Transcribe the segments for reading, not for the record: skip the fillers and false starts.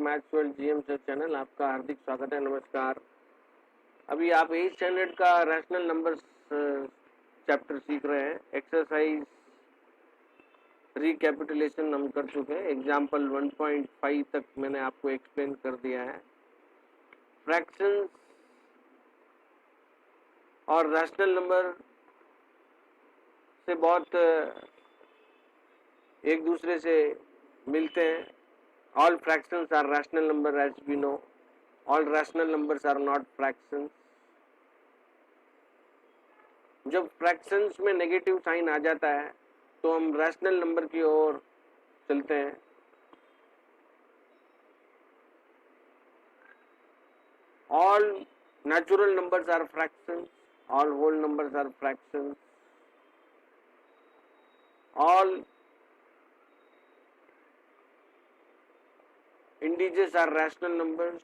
Maths world GM sir channel, आपका हार्दिक स्वागत है। नमस्कार। अभी आप 8th स्टैंडर्ड का रैशनल नंबर्स चैप्टर सीख रहे हैं। एक्सरसाइज रिकैपिटुलेशन हम कर चुके हैं। एग्जाम्पल 1.5 तक मैंने आपको एक्सप्लेन कर दिया है। फ्रैक्शंस और रैशनल नंबर से बहुत एक दूसरे से मिलते हैं। All fractions are rational number as we know. All rational numbers are not fractions. जब fractions में नेगेटिव साइन आ जाता है तो हम रैशनल नंबर की ओर चलते हैं। All natural numbers are fractions. All whole numbers are fractions. All integers are rational numbers.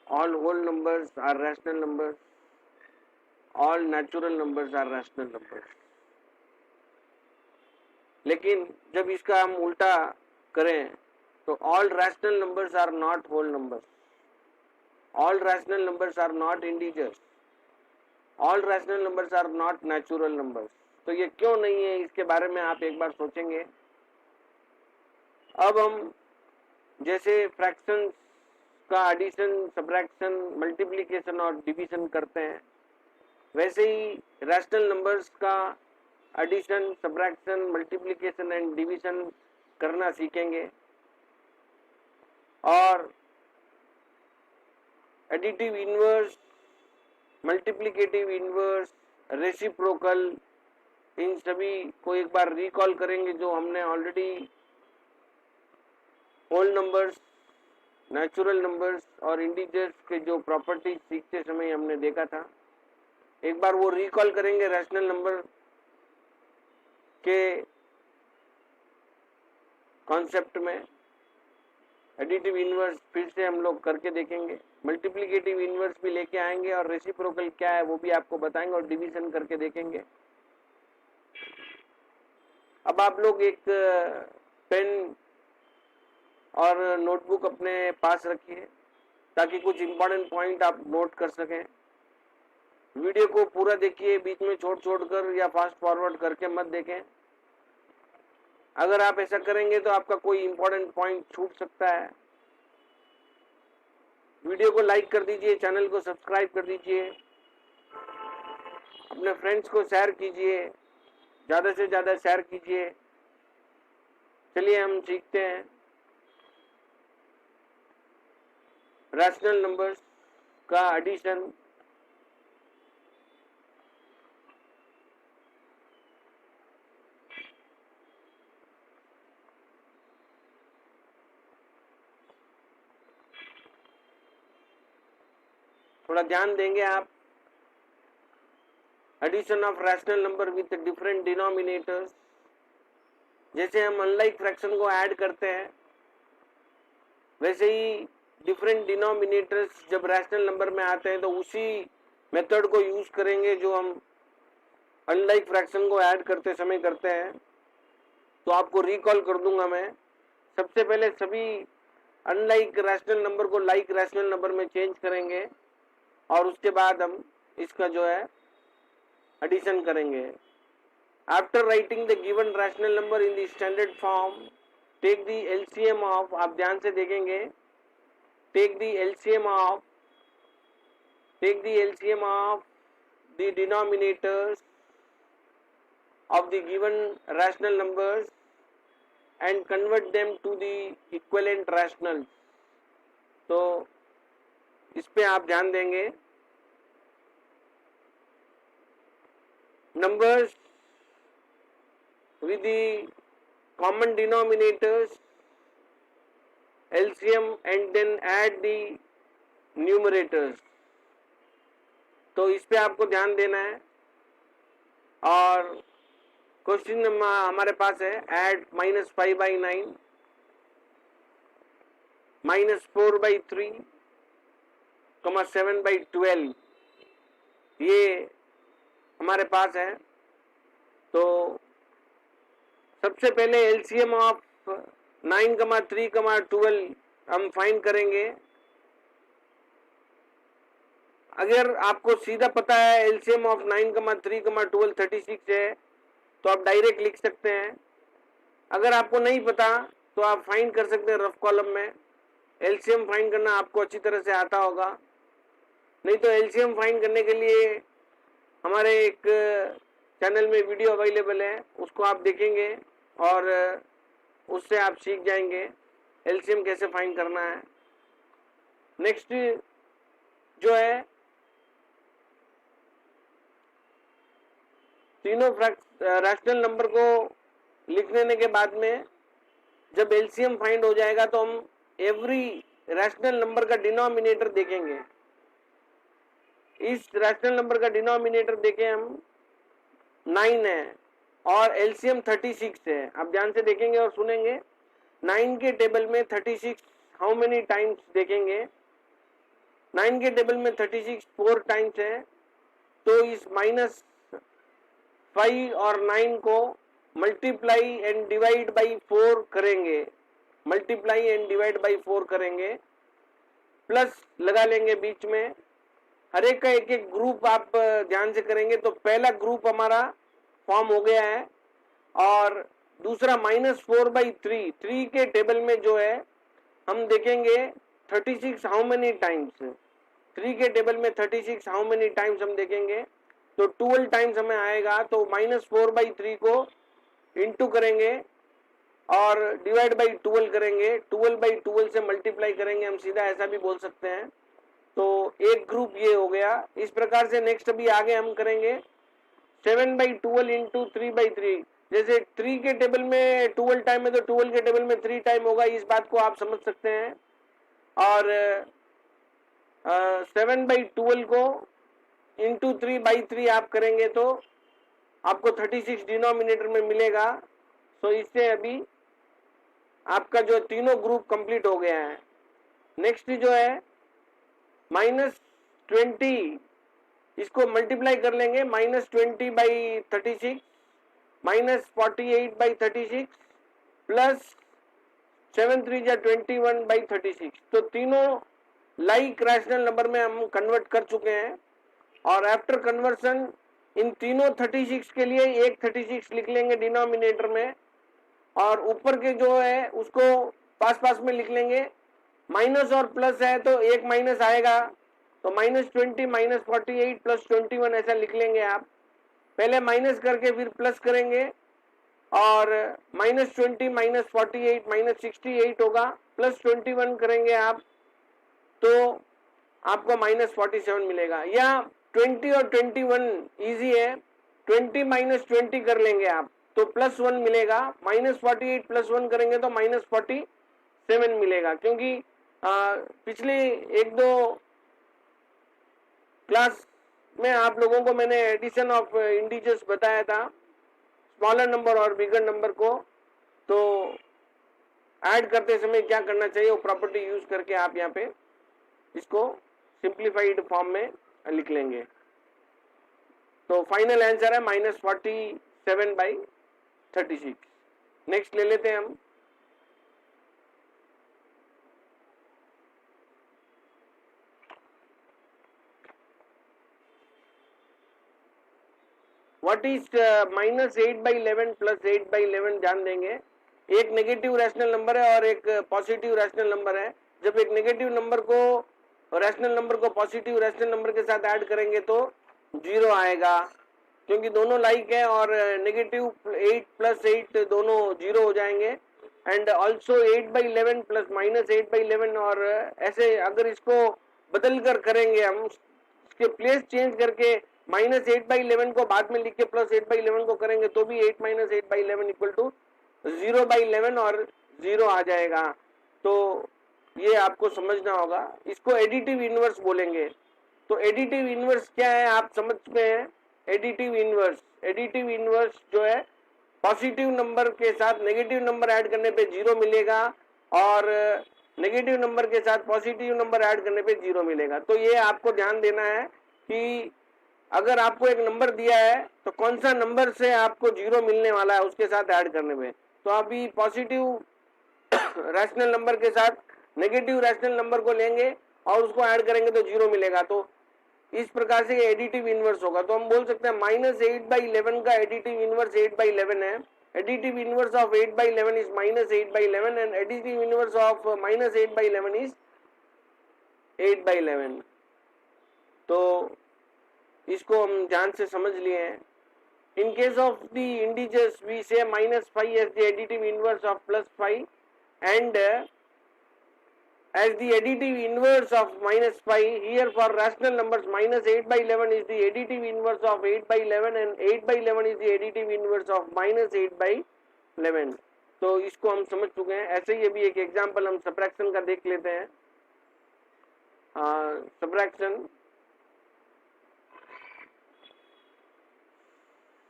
All whole numbers are rational numbers. All natural numbers are rational numbers. लेकिन जब इसका हम उल्टा करें तो all rational numbers are not whole numbers. All rational numbers are not integers. All rational numbers are not natural numbers. तो ये क्यों नहीं है, इसके बारे में आप एक बार सोचेंगे। अब हम जैसे फ्रैक्शंस का एडिशन, सब्ट्रैक्शन, मल्टीप्लिकेशन और डिवीजन करते हैं, वैसे ही रैशनल नंबर्स का addition, subtraction, multiplication and division करना सीखेंगे। और additive inverse, multiplicative inverse, reciprocal, इन सभी को एक बार रिकॉल करेंगे जो हमने already whole numbers, natural numbers और इंटीजर्स के जो प्रॉपर्टीज सीखते समय हमने देखा था। एक बार वो रिकॉल करेंगे रैशनल नंबर के कॉन्सेप्ट में। एडिटिव इनवर्स फिर से हम लोग करके देखेंगे, मल्टीप्लिकेटिव इनवर्स भी लेके आएंगे और रेसिप्रोकल क्या है वो भी आपको बताएंगे और डिवीजन करके देखेंगे। अब आप लोग एक पेन और नोटबुक अपने पास रखिए ताकि कुछ इंपॉर्टेंट पॉइंट आप नोट कर सकें। वीडियो को पूरा देखिए, बीच में छोड़ कर या फास्ट फॉरवर्ड करके मत देखें। अगर आप ऐसा करेंगे तो आपका कोई इंपॉर्टेंट पॉइंट छूट सकता है। वीडियो को लाइक कर दीजिए, चैनल को सब्सक्राइब कर दीजिए, अपने फ्रेंड्स को शेयर कीजिए, ज़्यादा से ज़्यादा शेयर कीजिए। चलिए हम सीखते हैं रैशनल नंबर्स का एडिशन, थोड़ा ध्यान देंगे आप। Addition of rational number with different denominators. जैसे हम अनलाइक फ्रैक्शन को ऐड करते हैं, वैसे ही डिफरेंट डिनोमिनेटर्स जब रैशनल नंबर में आते हैं तो उसी मेथड को यूज करेंगे जो हम अनलाइक फ्रैक्शन को ऐड करते समय करते हैं। तो आपको रिकॉल कर दूंगा मैं। सबसे पहले सभी अनलाइक रैशनल नंबर को लाइक रैशनल नंबर में चेंज करेंगे और उसके बाद हम इसका जो है एडिशन करेंगे। After writing the given rational number in the standard form, take the LCM of, आप ध्यान से देखेंगे, take the LCM of the denominators of the given rational numbers and convert them to the equivalent rationals। तो इस पे आप ध्यान देंगे। Numbers with the common denominators, LCM, and then add the numerators। तो इस पे आपको ध्यान देना है। और क्वेश्चन हमारे पास है, ऐड -5/9, -4/3, -7/12, ये हमारे पास है। तो सबसे पहले एलसीएम ऑफ 9, 3, 12 हम फाइंड करेंगे। अगर आपको सीधा पता है एलसीएम ऑफ 9, 3, 12, 36 है तो आप डायरेक्ट लिख सकते हैं। अगर आपको नहीं पता तो आप फाइंड कर सकते हैं रफ कॉलम में। एलसीएम फाइंड करना आपको अच्छी तरह से आता होगा। नहीं तो एलसीएम फाइंड करने के लिए हमारे एक चैनल में वीडियो अवेलेबल है, उसको आप देखेंगे और उससे आप सीख जाएंगे एलसीएम कैसे फाइंड करना है। नेक्स्ट जो है तीनों रैशनल नंबर को लिख लेने के बाद में जब एलसीएम फाइंड हो जाएगा तो हम एवरी रैशनल नंबर का डिनोमिनेटर देखेंगे। इस रैशनल नंबर का डिनोमिनेटर देखें हम 9 है और एलसीएम 36 है। आप ध्यान से देखेंगे और सुनेंगे। 9 के टेबल में 36 हाउ मेनी टाइम्स देखेंगे। 9 के टेबल में 36 4 टाइम्स है, तो इस -5 और 9 को मल्टीप्लाई एंड डिवाइड बाई 4 करेंगे। मल्टीप्लाई एंड डिवाइड बाई 4 करेंगे, प्लस लगा लेंगे बीच में। हर एक का एक एक ग्रुप आप ध्यान से करेंगे तो पहला ग्रुप हमारा फॉर्म हो गया है। और दूसरा -4/3 3 के टेबल में जो है हम देखेंगे 36 हाउ मेनी टाइम्स। 3 के टेबल में 36 हाउ मेनी टाइम्स हम देखेंगे तो 12 टाइम्स हमें आएगा। तो -4/3 को इंटू करेंगे और डिवाइड बाई 12 करेंगे। 12/12 से मल्टीप्लाई करेंगे, हम सीधा ऐसा भी बोल सकते हैं। तो एक ग्रुप ये हो गया। इस प्रकार से नेक्स्ट अभी आगे हम करेंगे 7/12 इंटू 3/3। जैसे 3 के टेबल में 12 टाइम है तो 12 के टेबल में 3 टाइम होगा, इस बात को आप समझ सकते हैं। और 7/12 को इंटू 3/3 आप करेंगे तो आपको 36 डिनोमिनेटर में मिलेगा। तो इससे अभी आपका जो तीनों ग्रुप कंप्लीट हो गया है। नेक्स्ट जो है -20, इसको मल्टीप्लाई कर लेंगे। -20/36 -48/36 प्लस 7 3 जा 21/36। तो तीनों लाइक रैशनल नंबर में हम कन्वर्ट कर चुके हैं। और आफ्टर कन्वर्सन इन तीनों 36 के लिए एक 36 लिख लेंगे डिनोमिनेटर में, और ऊपर के जो है उसको पास पास में लिख लेंगे। माइनस और प्लस है तो एक माइनस आएगा, तो -20 -48 प्लस 21 ऐसा लिख लेंगे आप। पहले माइनस करके फिर प्लस करेंगे और -20 -48 -68 होगा, प्लस 21 करेंगे आप तो आपको -47 मिलेगा। या 20 और 21 इजी है, 20 - 20 कर लेंगे आप तो +1 मिलेगा। -48 प्लस 1 करेंगे तो -47 मिलेगा। क्योंकि पिछले 1-2 क्लास में आप लोगों को मैंने एडिशन ऑफ इंटीजर्स बताया था, स्मॉलर नंबर और बिगर नंबर को। तो ऐड करते समय क्या करना चाहिए वो प्रॉपर्टी यूज करके आप यहाँ पे इसको सिंप्लीफाइड फॉर्म में लिख लेंगे। तो फाइनल आंसर है -47/36। नेक्स्ट ले लेते हैं हम। व्हाट इज -8/11 प्लस 8/11 जान देंगे। एक नेगेटिव रैशनल नंबर है और एक पॉजिटिव रैशनल नंबर है। जब एक नेगेटिव नंबर को रैशनल नंबर को पॉजिटिव रैशनल नंबर के साथ ऐड करेंगे तो 0 आएगा, क्योंकि दोनों लाइक है और नेगेटिव 8 प्लस 8 दोनों 0 हो जाएंगे। एंड ऑल्सो 8/11 प्लस -8/11, और ऐसे अगर इसको बदल कर करेंगे हम, इसके प्लेस चेंज करके -8/11 को बाद में लिख के प्लस 8/11 को करेंगे तो भी 8 - 8/11 इक्वल टू 0/11 और 0 आ जाएगा। तो ये आपको समझना होगा। इसको एडिटिव इनवर्स बोलेंगे। तो एडिटिव इनवर्स क्या है आप समझ चुके हैं। एडिटिव इनवर्स जो है पॉजिटिव नंबर के साथ नेगेटिव नंबर ऐड करने पे 0 मिलेगा और नेगेटिव नंबर के साथ पॉजिटिव नंबर ऐड करने पे 0 मिलेगा। तो ये आपको ध्यान देना है कि अगर आपको एक नंबर दिया है तो कौन सा नंबर से आपको 0 मिलने वाला है उसके साथ ऐड करने में। तो अभी पॉजिटिव रैशनल नंबर के साथ नेगेटिव रैशनल नंबर को लेंगे और उसको ऐड करेंगे तो 0 मिलेगा। तो इस प्रकार से एडिटिव इनवर्स होगा। तो हम बोल सकते हैं -8/11 का एडिटिव इनवर्स 8/11 है। Additive inverse of 8/11 is -8/11 and additive inverse of -8/11 is 8/11। तो इसको हम ध्यान से समझ लिए हैं। In case of the integers, we say -5 as the additive inverse of +5 and as the additive inverse of -5. Here for rational numbers, -8/11 is the additive inverse of 8/11 and 8/11 is the additive inverse of -8/11. तो इसको हम समझ चुके हैं। ऐसे ही अभी एक example हम सब्ट्रैक्शन का देख लेते हैं। Subtraction,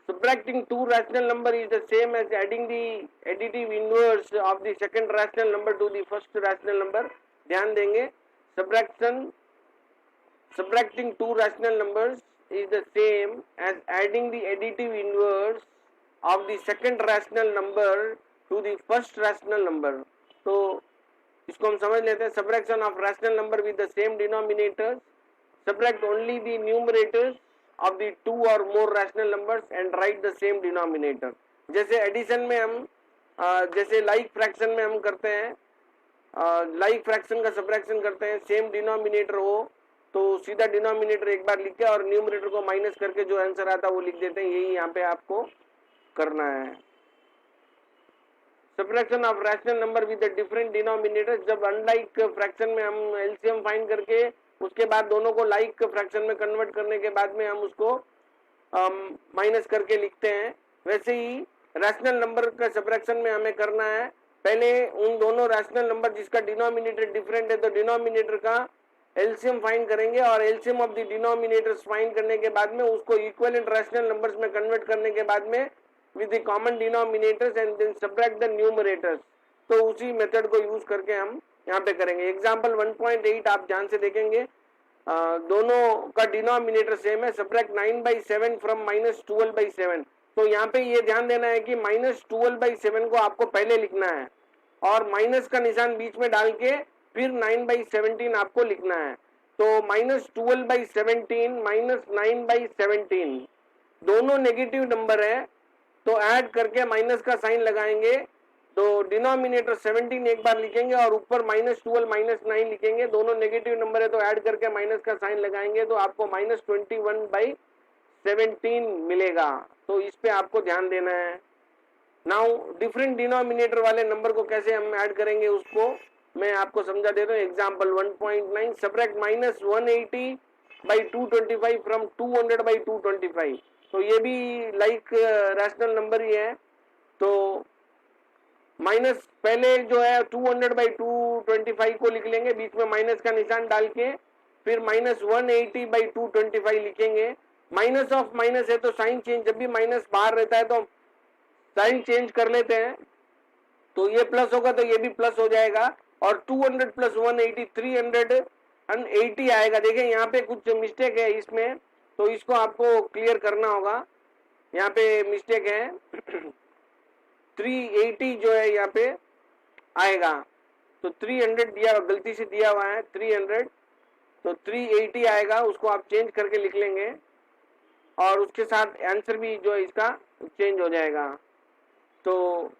subtracting two rational number is the same as adding the additive inverse of the second rational number to the first rational number. ध्यान देंगे, subtracting two rational numbers is the same as adding the additive inverse of the second rational number to the first rational number. तो इसको हम समझ लेते हैं। subtraction of rational number with the same denominators, subtract only the numerators of the two or more rational numbers and write the same denominator. जैसे addition में हम जैसे लाइक फ्रैक्शन में हम करते हैं, लाइक फ्रैक्शन का सब्ट्रैक्शन करते हैं, सेम डिनोमिनेटर हो तो सीधा डिनोमिनेटर एक बार लिख के और न्यूमरेटर को माइनस करके जो आंसर आता है वो लिख देते हैं। यही यहाँ पे आपको करना है। Subtraction of rational number with different denominator, जब अनलाइक फ्रैक्शन में हम एलसीएम फाइंड करके उसके बाद दोनों को लाइक फ्रैक्शन में कन्वर्ट करने के बाद में हम उसको माइनस करके लिखते हैं, वैसे ही रैशनल नंबर का सब्ट्रैक्शन में हमें करना है। पहले उन दोनों रैशनल नंबर जिसका डिनोमिनेटर डिफरेंट है तो डिनोमिनेटर का एलसीएम फाइंड करेंगे और LCM of the denominators find करने के बाद में उसको इक्विवेलेंट रैशनल नंबर्स में कन्वर्ट करने के बाद में with the common denominators and then subtract the numerators। तो उसी मेथड को यूज करके हम यहाँ पे करेंगे। एग्जाम्पल 1.8 आप ध्यान से देखेंगे, दोनों का डिनोमिनेटर सेम है। Subtract 9/7 from -12/7। तो यहाँ पे ये ध्यान देना है कि -12/7 को आपको पहले लिखना है और माइनस का निशान बीच में डाल के फिर 9/17 आपको लिखना है। तो -12/17 -9/17 दोनों नेगेटिव नंबर है तो ऐड करके माइनस का साइन लगाएंगे। तो डिनोमिनेटर 17 एक बार लिखेंगे और ऊपर -12 -9 लिखेंगे। दोनों नेगेटिव नंबर है तो ऐड करके माइनस का साइन लगाएंगे तो आपको -21/17 मिलेगा। तो इस पे आपको ध्यान देना है। नाउ डिफरेंट डिनोमिनेटर वाले नंबर को कैसे हम ऐड करेंगे उसको मैं आपको समझा देता हूँ। Example 1.9, subtract -180/225 from 200/225। तो ये भी लाइक रैशनल नंबर ही है। तो माइनस पहले जो है 200/225 को लिख लेंगे, बीच में माइनस का निशान डाल के फिर -180/225 लिखेंगे। माइनस ऑफ माइनस है तो साइन चेंज, जब भी माइनस बाहर रहता है तो साइन चेंज कर लेते हैं। तो ये प्लस होगा तो ये भी प्लस हो जाएगा और 200 + 180 380 आएगा। देखिए यहाँ पे कुछ मिस्टेक है इसमें, तो इसको आपको क्लियर करना होगा। यहाँ पे मिस्टेक है 380 जो है यहाँ पे आएगा, तो 300 दिया गलती से दिया हुआ है 300, तो 380 आएगा, उसको आप चेंज करके लिख लेंगे और उसके साथ आंसर भी जो है इसका चेंज हो जाएगा। तो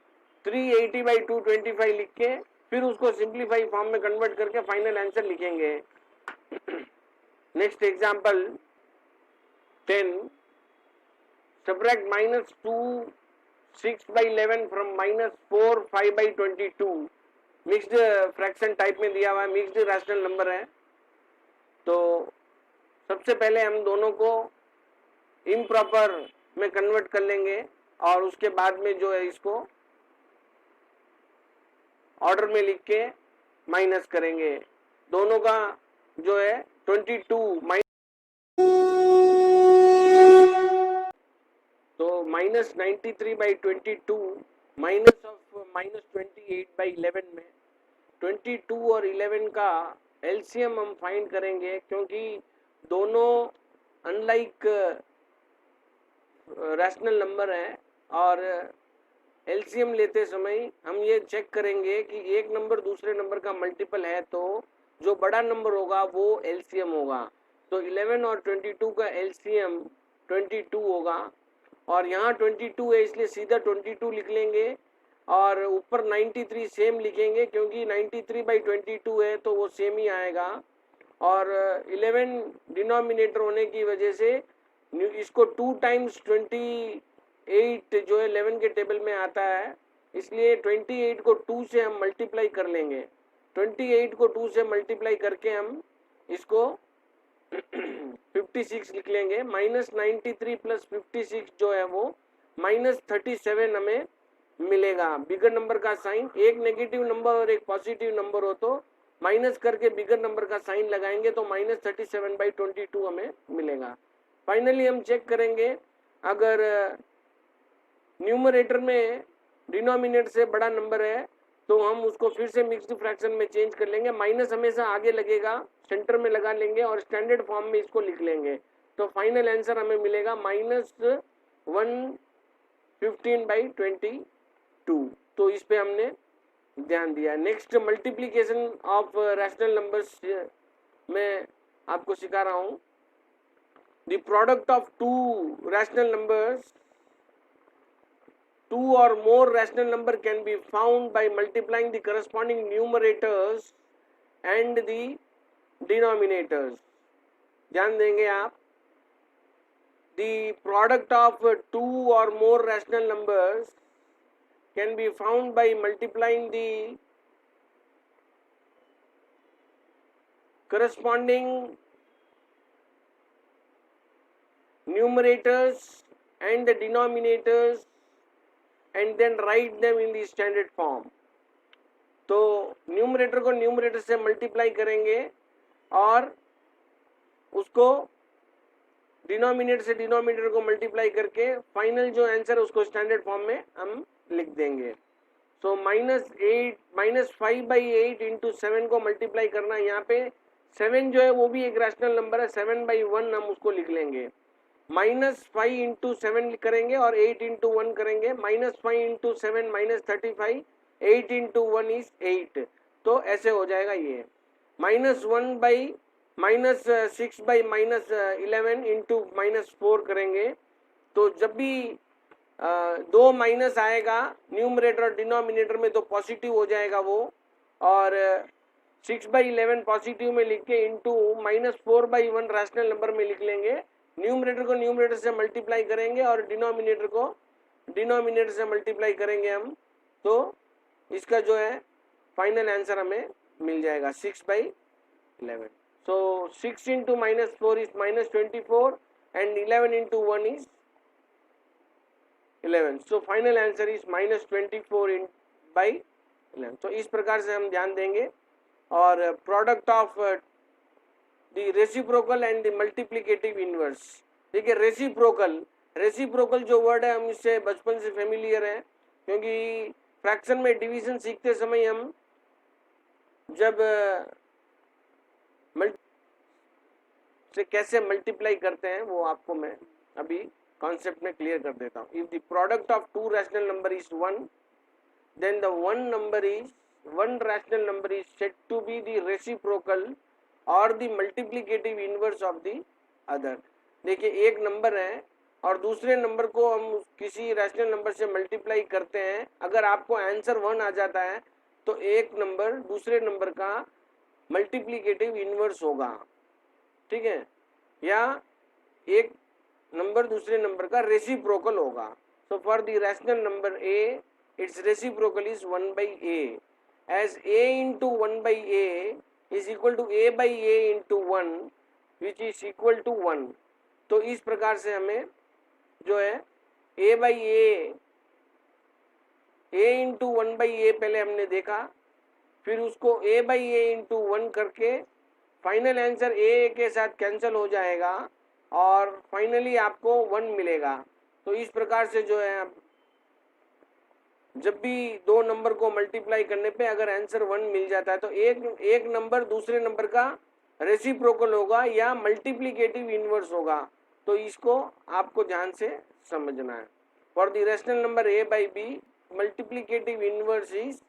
380/225 लिख के फिर उसको सिंप्लीफाई फॉर्म में कन्वर्ट करके फाइनल आंसर लिखेंगे। Next example 10, subtract -2 6/11 from -4 5/22। Mixed fraction type में दिया हुआ है, मिक्स्ड रैशनल नंबर है। तो सबसे पहले हम दोनों को इम्प्रॉपर में कन्वर्ट कर लेंगे और उसके बाद में जो है इसको ऑर्डर में लिख के माइनस करेंगे। दोनों का जो है 22 तो -93/22 माइनस ऑफ -28/11 में 22 और 11 का एलसीएम हम फाइंड करेंगे, क्योंकि दोनों अनलाइक रैशनल नंबर हैं और एलसीएम लेते समय हम ये चेक करेंगे कि एक नंबर दूसरे नंबर का मल्टीपल है तो जो बड़ा नंबर होगा वो एलसीएम होगा। तो 11 और 22 का एलसीएम 22 होगा और यहाँ 22 है इसलिए सीधा 22 लिख लेंगे और ऊपर 93 सेम लिखेंगे क्योंकि 93/22 है तो वो सेम ही आएगा। और 11 डिनोमिनेटर होने की वजह से इसको 2 टाइम्स 28 जो है 11 के टेबल में आता है, इसलिए 28 को 2 से हम मल्टीप्लाई कर लेंगे। 28 को 2 से मल्टीप्लाई करके हम इसको 56 लिख लेंगे। -93 + 56 जो है वो -37 हमें मिलेगा। बिगर नंबर का साइन, एक नेगेटिव नंबर और एक पॉजिटिव नंबर हो तो माइनस करके बिगर नंबर का साइन लगाएंगे तो -37/22 हमें मिलेगा। फाइनली हम चेक करेंगे अगर न्यूमरेटर में डिनोमिनेटर से बड़ा नंबर है तो हम उसको फिर से मिक्स्ड फ्रैक्शन में चेंज कर लेंगे। माइनस हमेशा आगे लगेगा, सेंटर में लगा लेंगे और स्टैंडर्ड फॉर्म में इसको लिख लेंगे। तो फाइनल आंसर हमें मिलेगा -115/22। तो इस पे हमने ध्यान दिया। Next multiplication of rational numbers में आपको सिखा रहा हूँ। The product of to rational numbers, two or more rational number can be found by multiplying the corresponding numerators and the denominators. ध्यान देंगे आप, the product of two or more rational numbers can be found by multiplying the corresponding numerators and the denominators and then write them in the standard form. तो numerator को numerator से multiply करेंगे और उसको denominator से denominator को multiply करके final जो आंसर है उसको स्टैंडर्ड फॉर्म में हम लिख देंगे। सो -5/8 इंटू 7 को मल्टीप्लाई करना, यहाँ पे 7 जो है वो भी एक रैशनल नंबर है, 7/1 हम उसको लिख लेंगे। -5 इंटू 7 करेंगे और 8 इंटू 1 करेंगे। -5 इंटू 7 -35, 8 इंटू 1 इज 8। तो ऐसे हो जाएगा ये। -6/-11 इंटू -4 करेंगे। तो जब भी दो माइनस आएगा न्यूमरेटर और डिनोमिनेटर में तो पॉजिटिव हो जाएगा वो, और 6/11 पॉजिटिव में लिख के इंटू -4/1 रैशनल नंबर में लिख लेंगे। न्यूमरेटर को न्यूमरेटर से मल्टीप्लाई करेंगे और डिनोमिनेटर को डिनोमिनेटर से मल्टीप्लाई करेंगे हम, तो इसका जो है फाइनल आंसर हमें मिल जाएगा 6/11। सो 6 into -4 is -24 and 11 into 1 is 11। So final answer is -24/11। तो इस प्रकार से हम ध्यान देंगे। और product of the reciprocal and the multiplicative inverse. देखिए रेसिप्रोकल जो वर्ड है हम इससे बचपन से फेमिलियर है, क्योंकि फ्रैक्शन में डिवीजन सीखते समय हम जब से कैसे मल्टीप्लाई करते हैं वो आपको मैं अभी कॉन्सेप्ट में क्लियर कर देता हूँ। If the product of to rational number is 1, then the one rational number is said to be the reciprocal or the multiplicative inverse of the other। देखिए एक नंबर है और दूसरे नंबर को हम किसी रैशनल नंबर से मल्टीप्लाई करते हैं, अगर आपको आंसर 1 आ जाता है तो एक नंबर दूसरे नंबर का मल्टीप्लिकेटिव इनवर्स होगा, ठीक है, या एक नंबर दूसरे नंबर का रेसिप्रोकल होगा। So for the rational number a, its reciprocal is 1/a, as a into 1/a is equal to a/a into 1 which is equal to 1। तो इस प्रकार से हमें जो है a into 1/a पहले हमने देखा, फिर उसको a/a into 1 करके फाइनल आंसर a के साथ कैंसिल हो जाएगा और फाइनली आपको 1 मिलेगा। तो इस प्रकार से जो है जब भी दो नंबर को मल्टीप्लाई करने पे अगर आंसर 1 मिल जाता है तो एक नंबर दूसरे नंबर का रेसिप्रोकल होगा या मल्टीप्लिकेटिव इनवर्स होगा। तो इसको आपको ध्यान से समझना है। For the rational number a/b multiplicative inverse is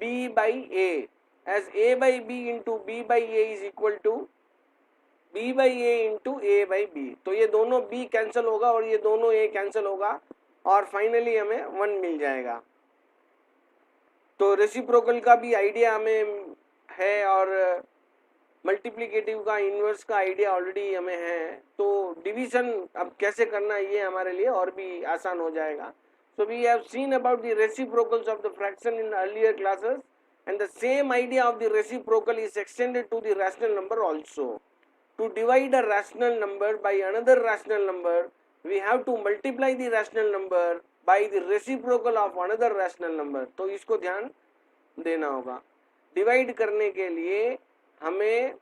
b by a, as a by b into b by a is equal to b by a into a by b. तो ये दोनों b कैंसिल होगा और ये दोनों a cancel होगा और finally हमें 1 मिल जाएगा. तो रेसिप्रोकल का भी आइडिया हमें है और मल्टीप्लिकेटिव का इन्वर्स का आइडिया ऑलरेडी हमें है. तो डिवीजन अब कैसे करना है ये हमारे लिए और भी आसान हो जाएगा. So we have seen about the reciprocals of the fraction in earlier classes, and the same idea of the reciprocal is extended to the rational number also. To divide a rational number by another rational number, we have to multiply the rational number by the reciprocal of another rational number. तो इसको ध्यान देना होगा. Divide करने के लिए हमें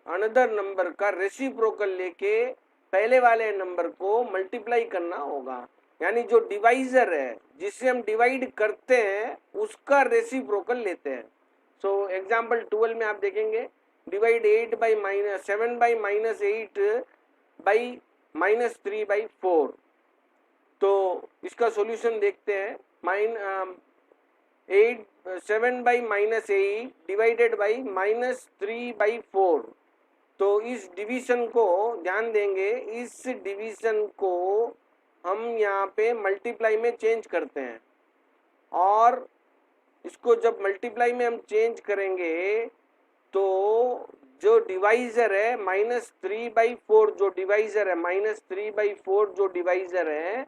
another number का रेसिप्रोकल लेके पहले वाले नंबर को मल्टीप्लाई करना होगा. यानी जो डिवाइजर है जिससे हम डिवाइड करते हैं उसका रेसिप्रोकल लेते हैं. सो एग्जांपल 12 में आप देखेंगे डिवाइड 7 by -8 by -3/4. तो इसका सॉल्यूशन देखते हैं. 7 by -8 डिवाइडेड बाई -3/4. तो इस डिवीजन को ध्यान देंगे, इस डिवीजन को हम यहाँ पे मल्टीप्लाई में चेंज करते हैं और इसको जब मल्टीप्लाई में हम चेंज करेंगे तो जो डिवाइजर है -3/4 जो डिवाइजर है -3/4 जो डिवाइजर है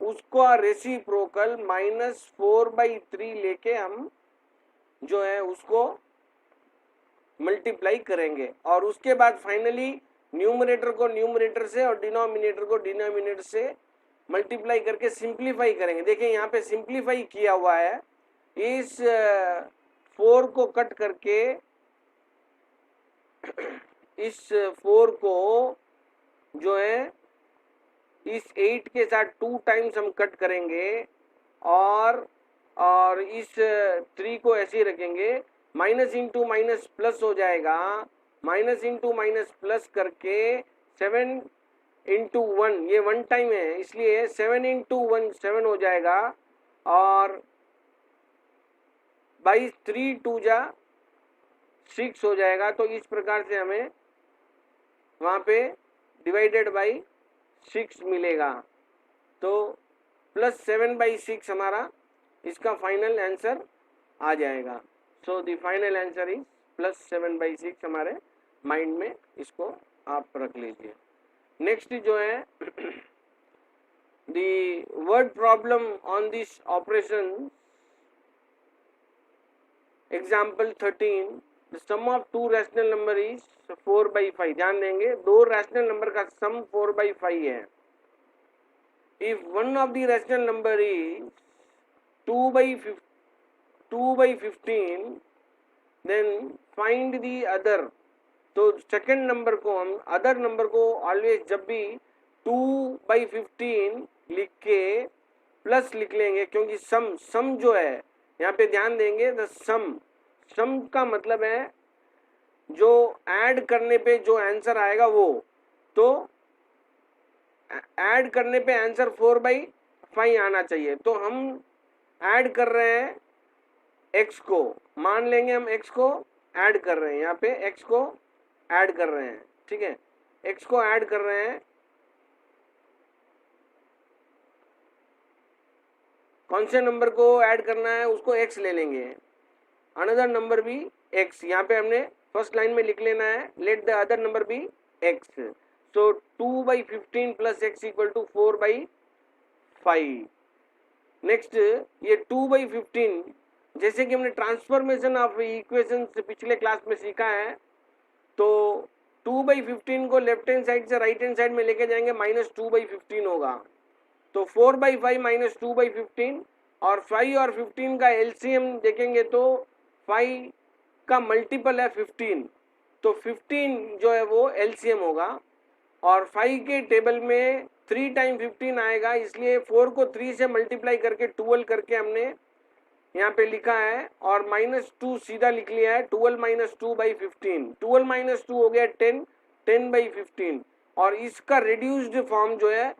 उसको रेसिप्रोकल -4/3 लेके हम जो है उसको मल्टीप्लाई करेंगे और उसके बाद फाइनली न्यूमरेटर को न्यूमरेटर से और डिनोमिनेटर को डिनोमिनेटर से मल्टीप्लाई करके सिंप्लीफाई करेंगे. देखिए यहाँ पे सिंप्लीफाई किया हुआ है. इस 4 को कट करके इस 4 को जो है इस 8 के साथ 2 टाइम्स हम कट करेंगे और इस 3 को ऐसे ही रखेंगे. माइनस इंटू माइनस प्लस हो जाएगा. माइनस इंटू माइनस प्लस करके 7 इंटू 1 ये 1 टाइम है इसलिए 7 इंटू 1 7 हो जाएगा और बाई 3 2 जा 6 हो जाएगा. तो इस प्रकार से हमें वहाँ पे डिवाइडेड बाई 6 मिलेगा. तो +7/6 हमारा इसका फाइनल आंसर आ जाएगा. So the final answer is +7/6 हमारे माइंड में, इसको आप रख लीजिए. नेक्स्ट जो है the word problem on this operation. Example 13. The sum of 2 rational number is 4/5. ध्यान देंगे 2 रैशनल नंबर का सम 4/5 है. If one of the rational number is 2/15 then find the other. तो सेकेंड नंबर को हम अदर नंबर को always जब भी 2/15 लिख के प्लस लिख लेंगे क्योंकि सम जो है यहाँ पे ध्यान देंगे द सम का मतलब है जो ऐड करने पे जो आंसर आएगा वो. तो ऐड करने पे आंसर 4/5 आना चाहिए. तो हम ऐड कर रहे हैं x को, मान लेंगे हम x को ऐड कर रहे हैं. यहाँ पे x को ऐड कर रहे हैं. ठीक है, x को ऐड कर रहे हैं. कौन से नंबर को ऐड करना है उसको x ले लेंगे. अनदर नंबर भी x. यहाँ पे हमने फर्स्ट लाइन में लिख लेना है लेट द अदर नंबर भी x. So 2/15 plus x equal to 4/5. Next ये 2/15 जैसे कि हमने ट्रांसफॉर्मेशन ऑफ इक्वेशन पिछले क्लास में सीखा है. तो 2/15 को लेफ्ट हैंड साइड से राइट हैंड साइड में लेके जाएंगे -2/15 होगा. तो 4/5 -2/15 और 5 और 15 का एलसीएम देखेंगे तो 5 का मल्टीपल है 15. तो 15 जो है वो एलसीएम होगा और 5 के टेबल में 3 टाइम 15 आएगा इसलिए 4 को 3 से मल्टीप्लाई करके 12 करके हमने यहाँ पे लिखा है और -2 सीधा लिख लिया है. 12 - 2/15 12 - 2 हो गया 10 10/15 और इसका रिड्यूस्ड फॉर्म जो है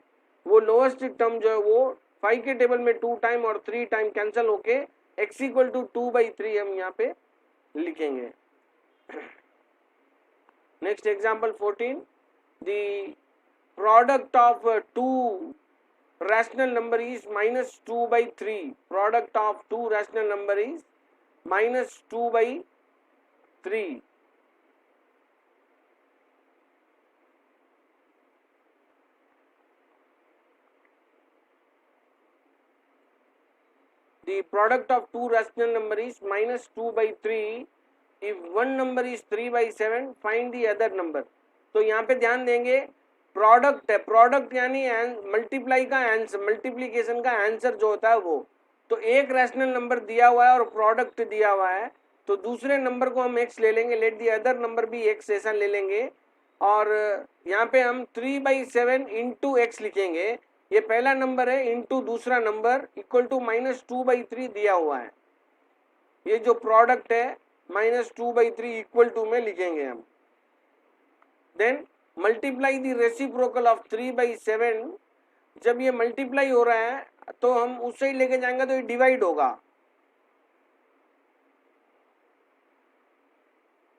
वो लोएस्ट टर्म जो है वो 5 के टेबल में 2 टाइम और 3 टाइम कैंसिल होके x इक्वल टू 2/3 हम यहाँ पे लिखेंगे। Next example 14, the product of 2 rational number is -2/3. Product of 2 rational number is -2/3. The product of 2 rational number is -2/3. If one number is 3/7, find the other number. तो यहाँ पे ध्यान देंगे, प्रोडक्ट है, प्रोडक्ट यानी मल्टीप्लाई का आंसर, मल्टीप्लीकेशन का answer जो होता है वो। तो एक रैशनल नंबर दिया हुआ है और प्रोडक्ट दिया हुआ है, तो दूसरे नंबर को हम x ले लेंगे, लेट दी अदर नंबर भी x ऐसा ले लेंगे, और यहाँ पे हम 3/7 इंटू एक्स लिखेंगे। ये पहला नंबर है इंटू दूसरा नंबर इक्वल टू -2/3 दिया हुआ है। ये जो प्रोडक्ट है -2/3 इक्वल टू में लिखेंगे हम। Then multiply the reciprocal of 3/7। जब ये मल्टीप्लाई हो रहा है तो हम उससे ही लेके जाएंगे तो ये डिवाइड होगा,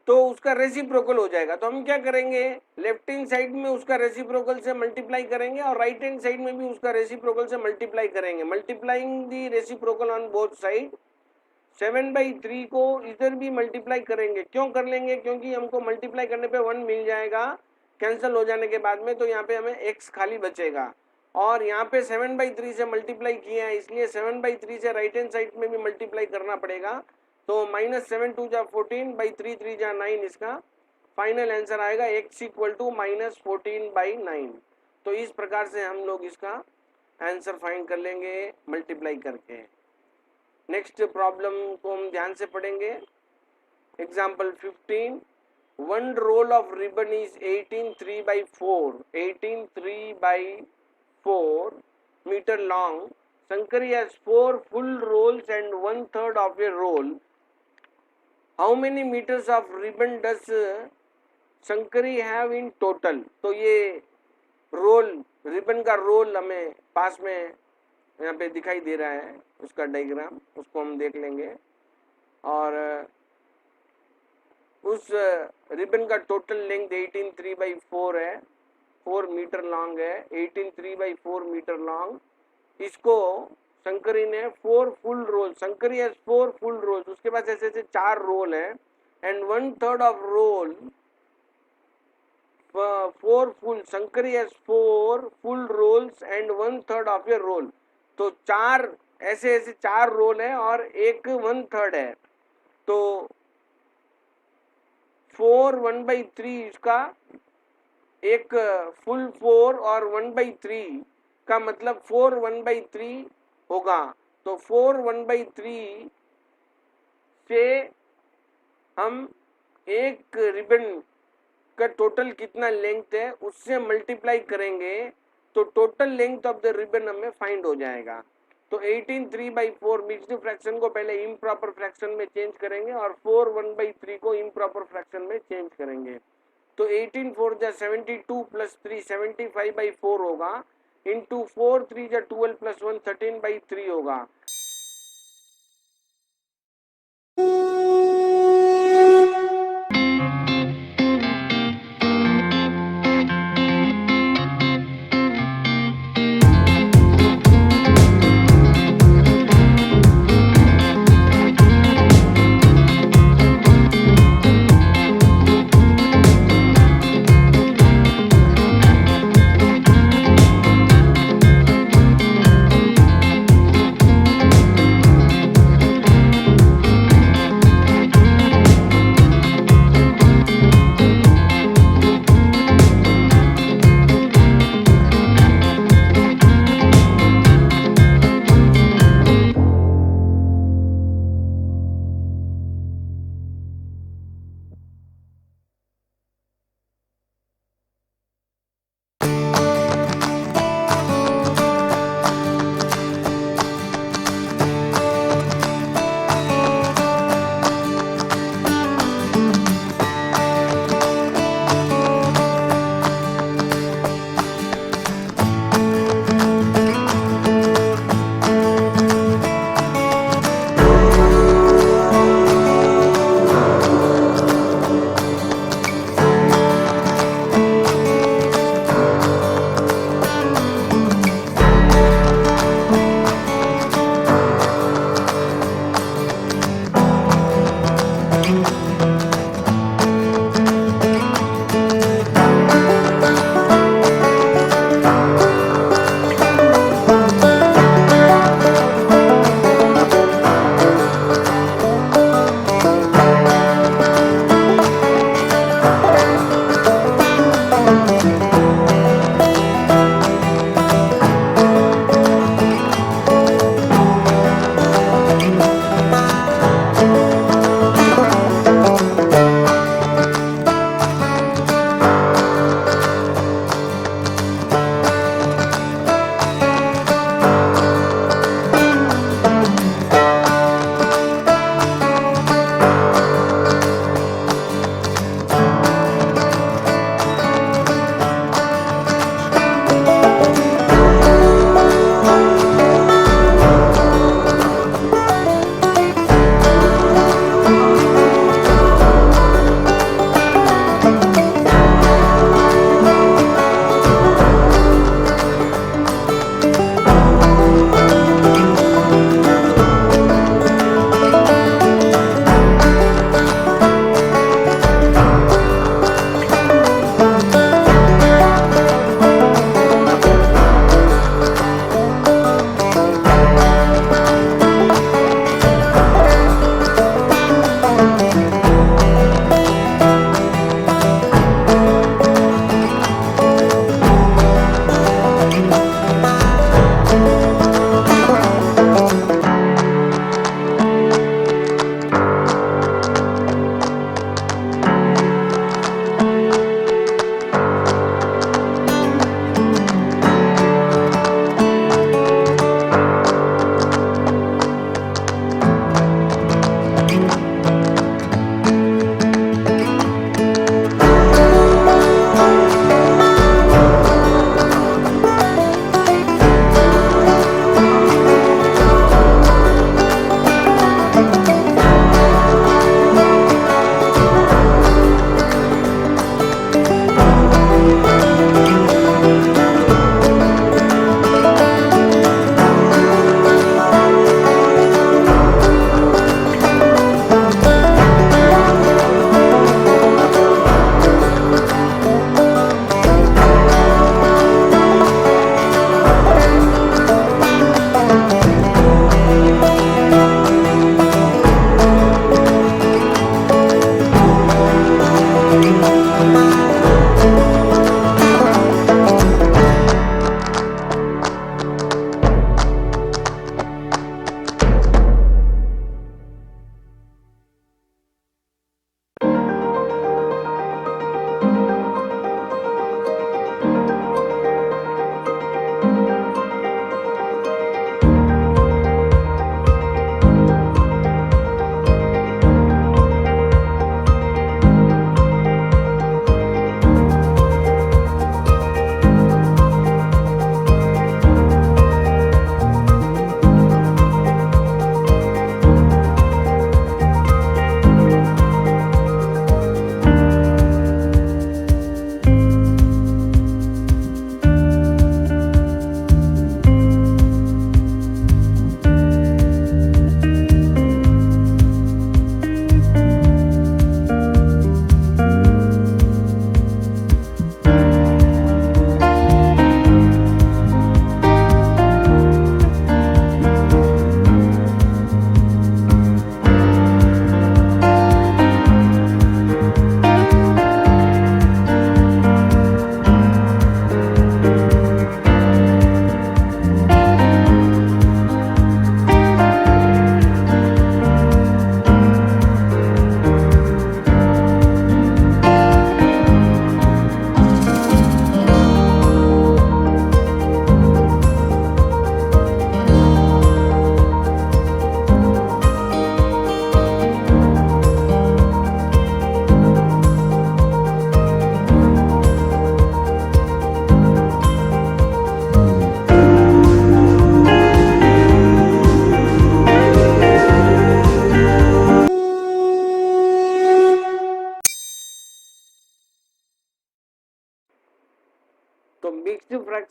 तो उसका रेसिप्रोकल हो जाएगा। तो हम क्या करेंगे, लेफ्ट हैंड साइड में उसका रेसिप्रोकल से मल्टीप्लाई करेंगे और राइट हैंड साइड में भी उसका रेसिप्रोकल से मल्टीप्लाई करेंगे। Multiplying the reciprocal on both side. 7/3 को इधर भी मल्टीप्लाई करेंगे। क्यों कर लेंगे, क्योंकि हमको मल्टीप्लाई करने पे 1 मिल जाएगा कैंसिल हो जाने के बाद में, तो यहाँ पे हमें x खाली बचेगा। और यहाँ पे 7/3 से मल्टीप्लाई किया है, इसलिए 7/3 से राइट हैंड साइड में भी मल्टीप्लाई करना पड़ेगा। तो -7 2 जा 14/3 3 जा 9, इसका फाइनल आंसर आएगा x इक्वल टू -14/9। तो इस प्रकार से हम लोग इसका आंसर फाइंड कर लेंगे मल्टीप्लाई करके। नेक्स्ट प्रॉब्लम को हम ध्यान से पढ़ेंगे। Example 15, one roll of ribbon is 18 3/4 metre long. Shankari has 4 full rolls and 1/3 of a roll. How many meters of ribbon does Shankari have in total? तो ये रोल, रिबन का role हमें पास में यहाँ पे दिखाई दे रहा है, उसका डायग्राम, उसको हम देख लेंगे। और उस रिबन का टोटल लेंथ 18 3/4 है, 4 मीटर लॉन्ग है, 18 3/4 मीटर लॉन्ग। इसको शंकरी ने 4 full roll, Shankari has 4 full rolls, उसके पास ऐसे ऐसे 4 रोल है, and 1/3 of roll 4 full, Shankari has 4 full rolls and 1/3 of a roll. तो 4 ऐसे ऐसे 4 रोल है और एक 1/3 है, तो 4 1/3 इसका एक फुल 4 और 1/3 का मतलब 4 1/3 होगा। तो 4 1/3 से हम एक रिबन का टोटल कितना लेंथ है उससे मल्टीप्लाई करेंगे, तो total length of the ribbon हमें फाइंड हो जाएगा। तो 18 3/4 मिक्स्ड फ्रैक्शन को पहले इम्प्रॉपर फ्रैक्शन में चेंज करेंगे और 4 1/3 को इम्प्रॉपर फ्रैक्शन में चेंज करेंगे। तो 18 4 जा 72 प्लस 3 75/4 होगा, इंटू 4 3 जा 12 प्लस 1 13/3 होगा।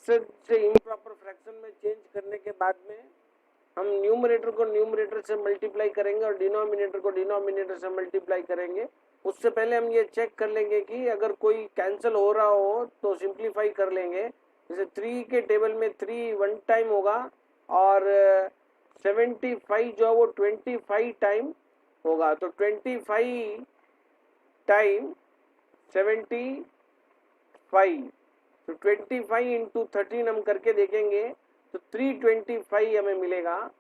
फ्रैक्शन से इम्प्रॉपर फ्रैक्शन में चेंज करने के बाद में हम न्यूमरेटर को न्यूमरेटर से मल्टीप्लाई करेंगे और डिनोमिनेटर को डिनोमिनेटर से मल्टीप्लाई करेंगे। उससे पहले हम ये चेक कर लेंगे कि अगर कोई कैंसिल हो रहा हो तो सिंप्लीफाई कर लेंगे। जैसे 3 के टेबल में 3 वन टाइम होगा और 75 जो है वो 25 टाइम होगा, तो 25 टाइम 75, तो 25 इंटू 13 हम करके देखेंगे तो 325 हमें मिलेगा।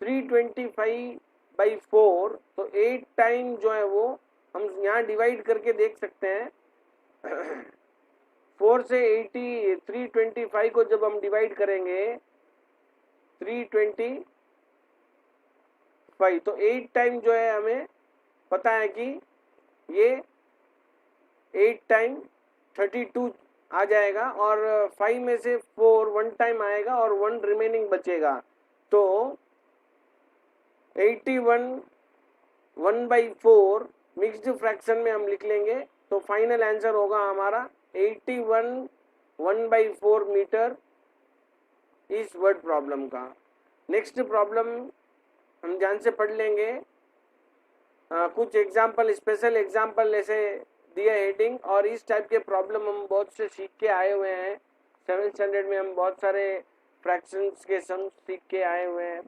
325/4, तो 8 टाइम जो है वो हम यहाँ डिवाइड करके देख सकते हैं। 4 से 80 325 को जब हम डिवाइड करेंगे 325, तो 8 टाइम जो है हमें पता है कि ये 8 टाइम 32 आ जाएगा और 5 में से 4 वन टाइम आएगा और 1 रिमेनिंग बचेगा, तो 81 1/4 मिक्स्ड फ्रैक्शन में हम लिख लेंगे। तो फाइनल आंसर होगा हमारा 81 1/4 मीटर इस वर्ड प्रॉब्लम का। नेक्स्ट प्रॉब्लम हम ध्यान से पढ़ लेंगे। कुछ एग्जाम्पल, स्पेशल एग्जाम्पल ऐसे दिया हेडिंग, और इस टाइप के प्रॉब्लम हम बहुत से सीख के आए हुए हैं। 7th स्टैंडर्ड में हम बहुत सारे फ्रैक्शंस के सम सीख के आए हुए हैं।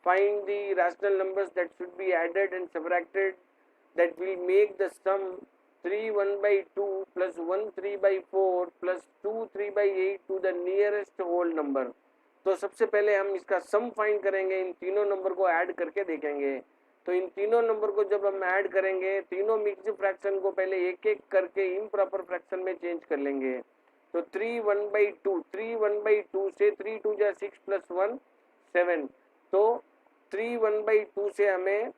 Find the rational numbers that should be added and subtracted that will make the sum 3 1/2 plus 1 3/4 plus 2 3/8 to the nearest whole number. तो सबसे पहले हम इसका सम फाइंड करेंगे, इन तीनों नंबर को ऐड करके देखेंगे। तो इन तीनों नंबर को जब हम ऐड करेंगे, तीनों मिक्स्ड फ्रैक्शन को पहले एक एक करके इम्प्रॉपर फ्रैक्शन में चेंज कर लेंगे। तो 3 1/2 से 3 2 जा 6 प्लस 1 7, तो 3 1/2 से हमें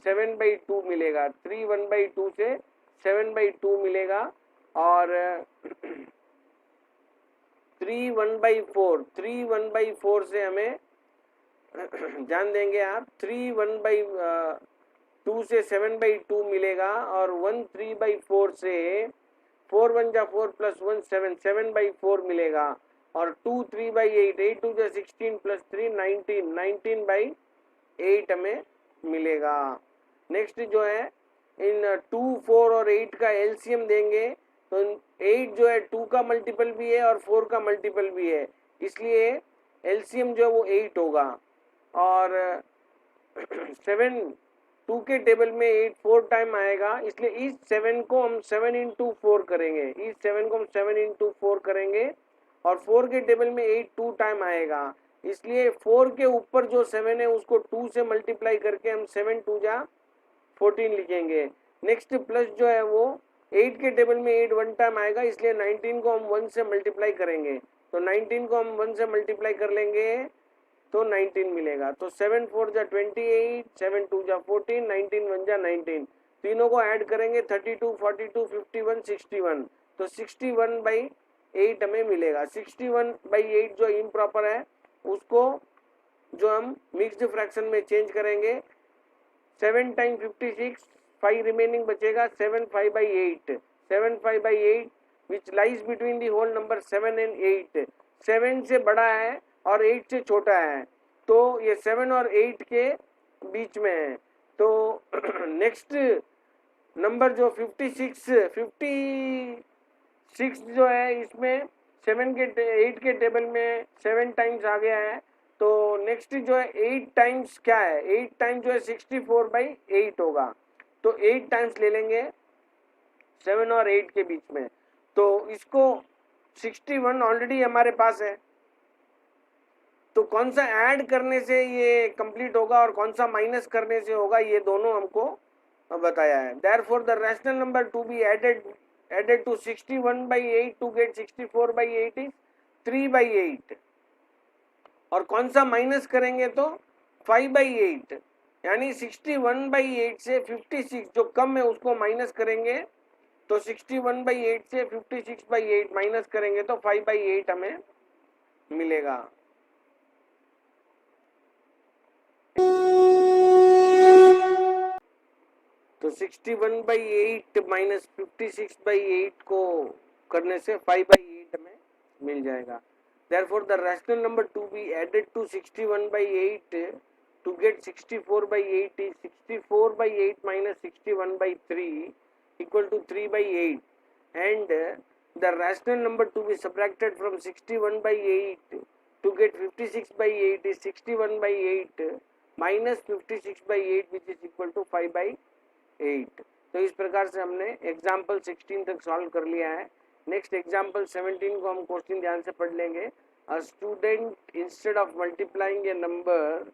7/2 मिलेगा। 3 1/2 से 7/2 मिलेगा और 3 1/4 से हमें जान देंगे आप 3 1/2 से 7/2 मिलेगा और 1 3/4 से 4 1 जा 4 प्लस 1 7 7/4 मिलेगा और 2 3/8 8 2 जा 16 प्लस 3 19 19/8 हमें मिलेगा। नेक्स्ट जो है इन 2 4 और 8 का एलसीएम देंगे, तो 8 जो है 2 का मल्टीपल भी है और 4 का मल्टीपल भी है, इसलिए एलसीएम जो है वो 8 होगा। और 7 2 के टेबल में 8 4 टाइम आएगा, इसलिए इस 7 को हम 7 इंटू 4 करेंगे। इस 7 को हम 7 इंटू 4 करेंगे और 4 के टेबल में 8 2 टाइम आएगा, इसलिए 4 के ऊपर जो 7 है उसको 2 से मल्टीप्लाई करके हम 7 2 जा 14 लिखेंगे। नेक्स्ट प्लस जो है वो 8 के टेबल में 8 वन टाइम आएगा, इसलिए 19 को हम 1 से मल्टीप्लाई करेंगे। तो 19 को हम 1 से मल्टीप्लाई कर लेंगे तो 19 मिलेगा। तो 7 4 जा 28 7 2 जा 14 19 1 जा 19, तीनों को ऐड करेंगे 32 42 51 61, तो 61/8 हमें मिलेगा। 61/8 जो इम्प्रॉपर है उसको जो हम मिक्स्ड फ्रैक्शन में चेंज करेंगे। 7 टाइम 56 5 रिमेनिंग बचेगा 7 5/8 7 5/8 which lies between the whole number 7 and 8। 7 से बड़ा है और 8 से छोटा है, तो ये 7 और 8 के बीच में है। तो नेक्स्ट नंबर जो 56 जो है इसमें 8 के टेबल में 7 टाइम्स आ गया है, तो नेक्स्ट जो है 8 टाइम्स क्या है, 8 टाइम्स जो है 64/8 होगा, तो 8 टाइम्स ले लेंगे 7 और 8 के बीच में। तो इसको 61 ऑलरेडी हमारे पास है, तो कौन सा ऐड करने से ये कंप्लीट होगा और कौन सा माइनस करने से होगा, ये दोनों हमको बताया है। Therefore the rational number to be added to 61/8 to get 64/8 is 3/8, और कौन सा माइनस करेंगे तो 5/8, यानी 61/8 से 56 जो कम है उसको माइनस करेंगे, तो 61/8 से 56/8 माइनस करेंगे तो 5/8 हमें मिलेगा। तो 61/8 -56/8 को करने से 5/8 हमें मिल जाएगा। Therefore, the rational number to be added to 61 by 8 to get 64 by 8 is 64 by 8 minus 61 by 3 equal to 3 by 8, and the rational number to be subtracted from 61 by 8 to get 56 by 8 is 61 by 8 minus 56 by 8 which is equal to 5 by 8. तो इस प्रकार से हमने example 16 तक solve कर लिया है. Next example 17 को हम क्वेश्चन ध्यान से पढ़ लेंगे. A student instead of multiplying a number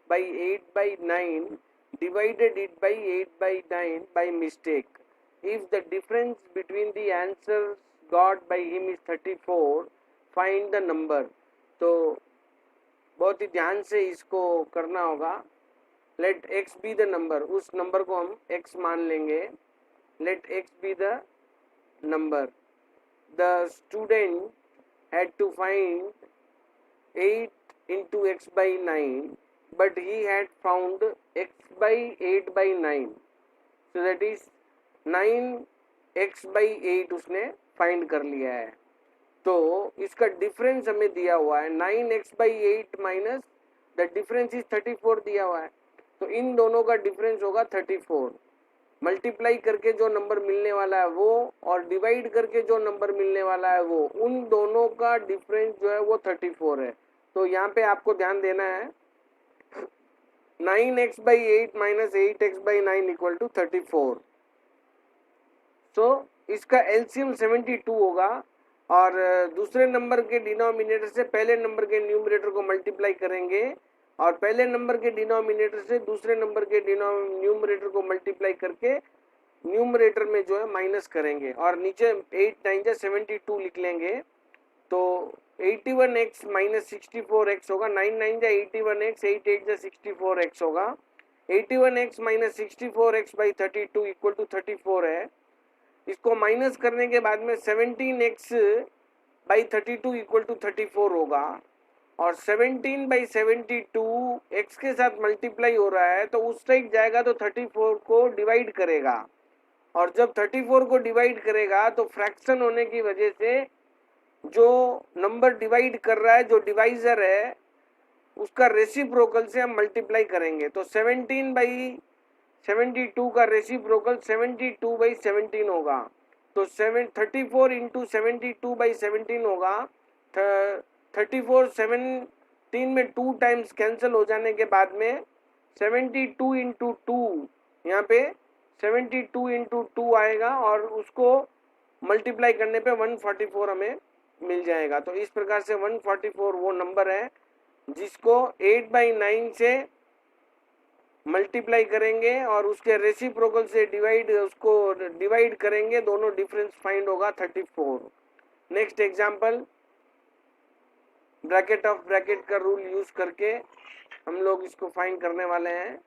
by 8 by 9 divided it by 8 by 9 by mistake. If the difference between the answers got by him is 34, find the number. तो बहुत ही ध्यान से इसको करना होगा. Let x be the number. उस number को हम x मान लेंगे. Let x be the number. The student had to find 8 into x by 9, but he had found x by 8 by 9. So that is 9x by 8 उसने find कर लिया है. तो इसका डिफरेंस हमें दिया हुआ है 9x by 8 minus the difference is 34 दिया हुआ है. तो इन दोनों का डिफरेंस होगा 34. मल्टीप्लाई करके जो नंबर मिलने वाला है वो और डिवाइड करके जो नंबर मिलने वाला है वो, उन दोनों का डिफरेंस जो है वो 34 है. तो यहाँ पे आपको ध्यान देना है 9x by 8 minus 8x by 9 equal to 34. तो इसका एलसीएम 72 होगा और दूसरे नंबर के डिनोमिनेटर से पहले नंबर के न्यूमरेटर को मल्टीप्लाई करेंगे और पहले नंबर के डिनोमिनेटर से दूसरे नंबर के न्यूमरेटर को मल्टीप्लाई करके न्यूमरेटर में जो है माइनस करेंगे और नीचे 8 9 72 लिख लेंगे. तो 81x माइनस 64x होगा. 9 9 81x, 8 8 64x होगा. 81x minus 64x by 32 equal to 34 है. इसको माइनस करने के बाद में 17x बाई 32 इक्वल टू 34 होगा और 17 बाई 72 x के साथ मल्टीप्लाई हो रहा है तो उस साइड जाएगा तो 34 को डिवाइड करेगा और जब 34 को डिवाइड करेगा तो फ्रैक्शन होने की वजह से जो नंबर डिवाइड कर रहा है, जो डिवाइजर है, उसका रेसिप्रोकल से हम मल्टीप्लाई करेंगे. तो 17 बाई 72 का रेसिप्रोकल 72 बाई 17 होगा. तो 34 इंटू 72 बाई 17 होगा. 34 17 में 2 टाइम्स कैंसिल हो जाने के बाद में 72 इंटू 2, यहाँ पे 72 इंटू 2 आएगा और उसको मल्टीप्लाई करने पे 144 हमें मिल जाएगा. तो इस प्रकार से 144 वो नंबर है जिसको 8 बाई 9 से मल्टीप्लाई करेंगे और उसके रेसिप्रोकल से डिवाइड करेंगे, दोनों डिफरेंस फाइंड होगा 34. Next example, bracket of bracket का रूल यूज करके हम लोग इसको फाइंड करने वाले हैं.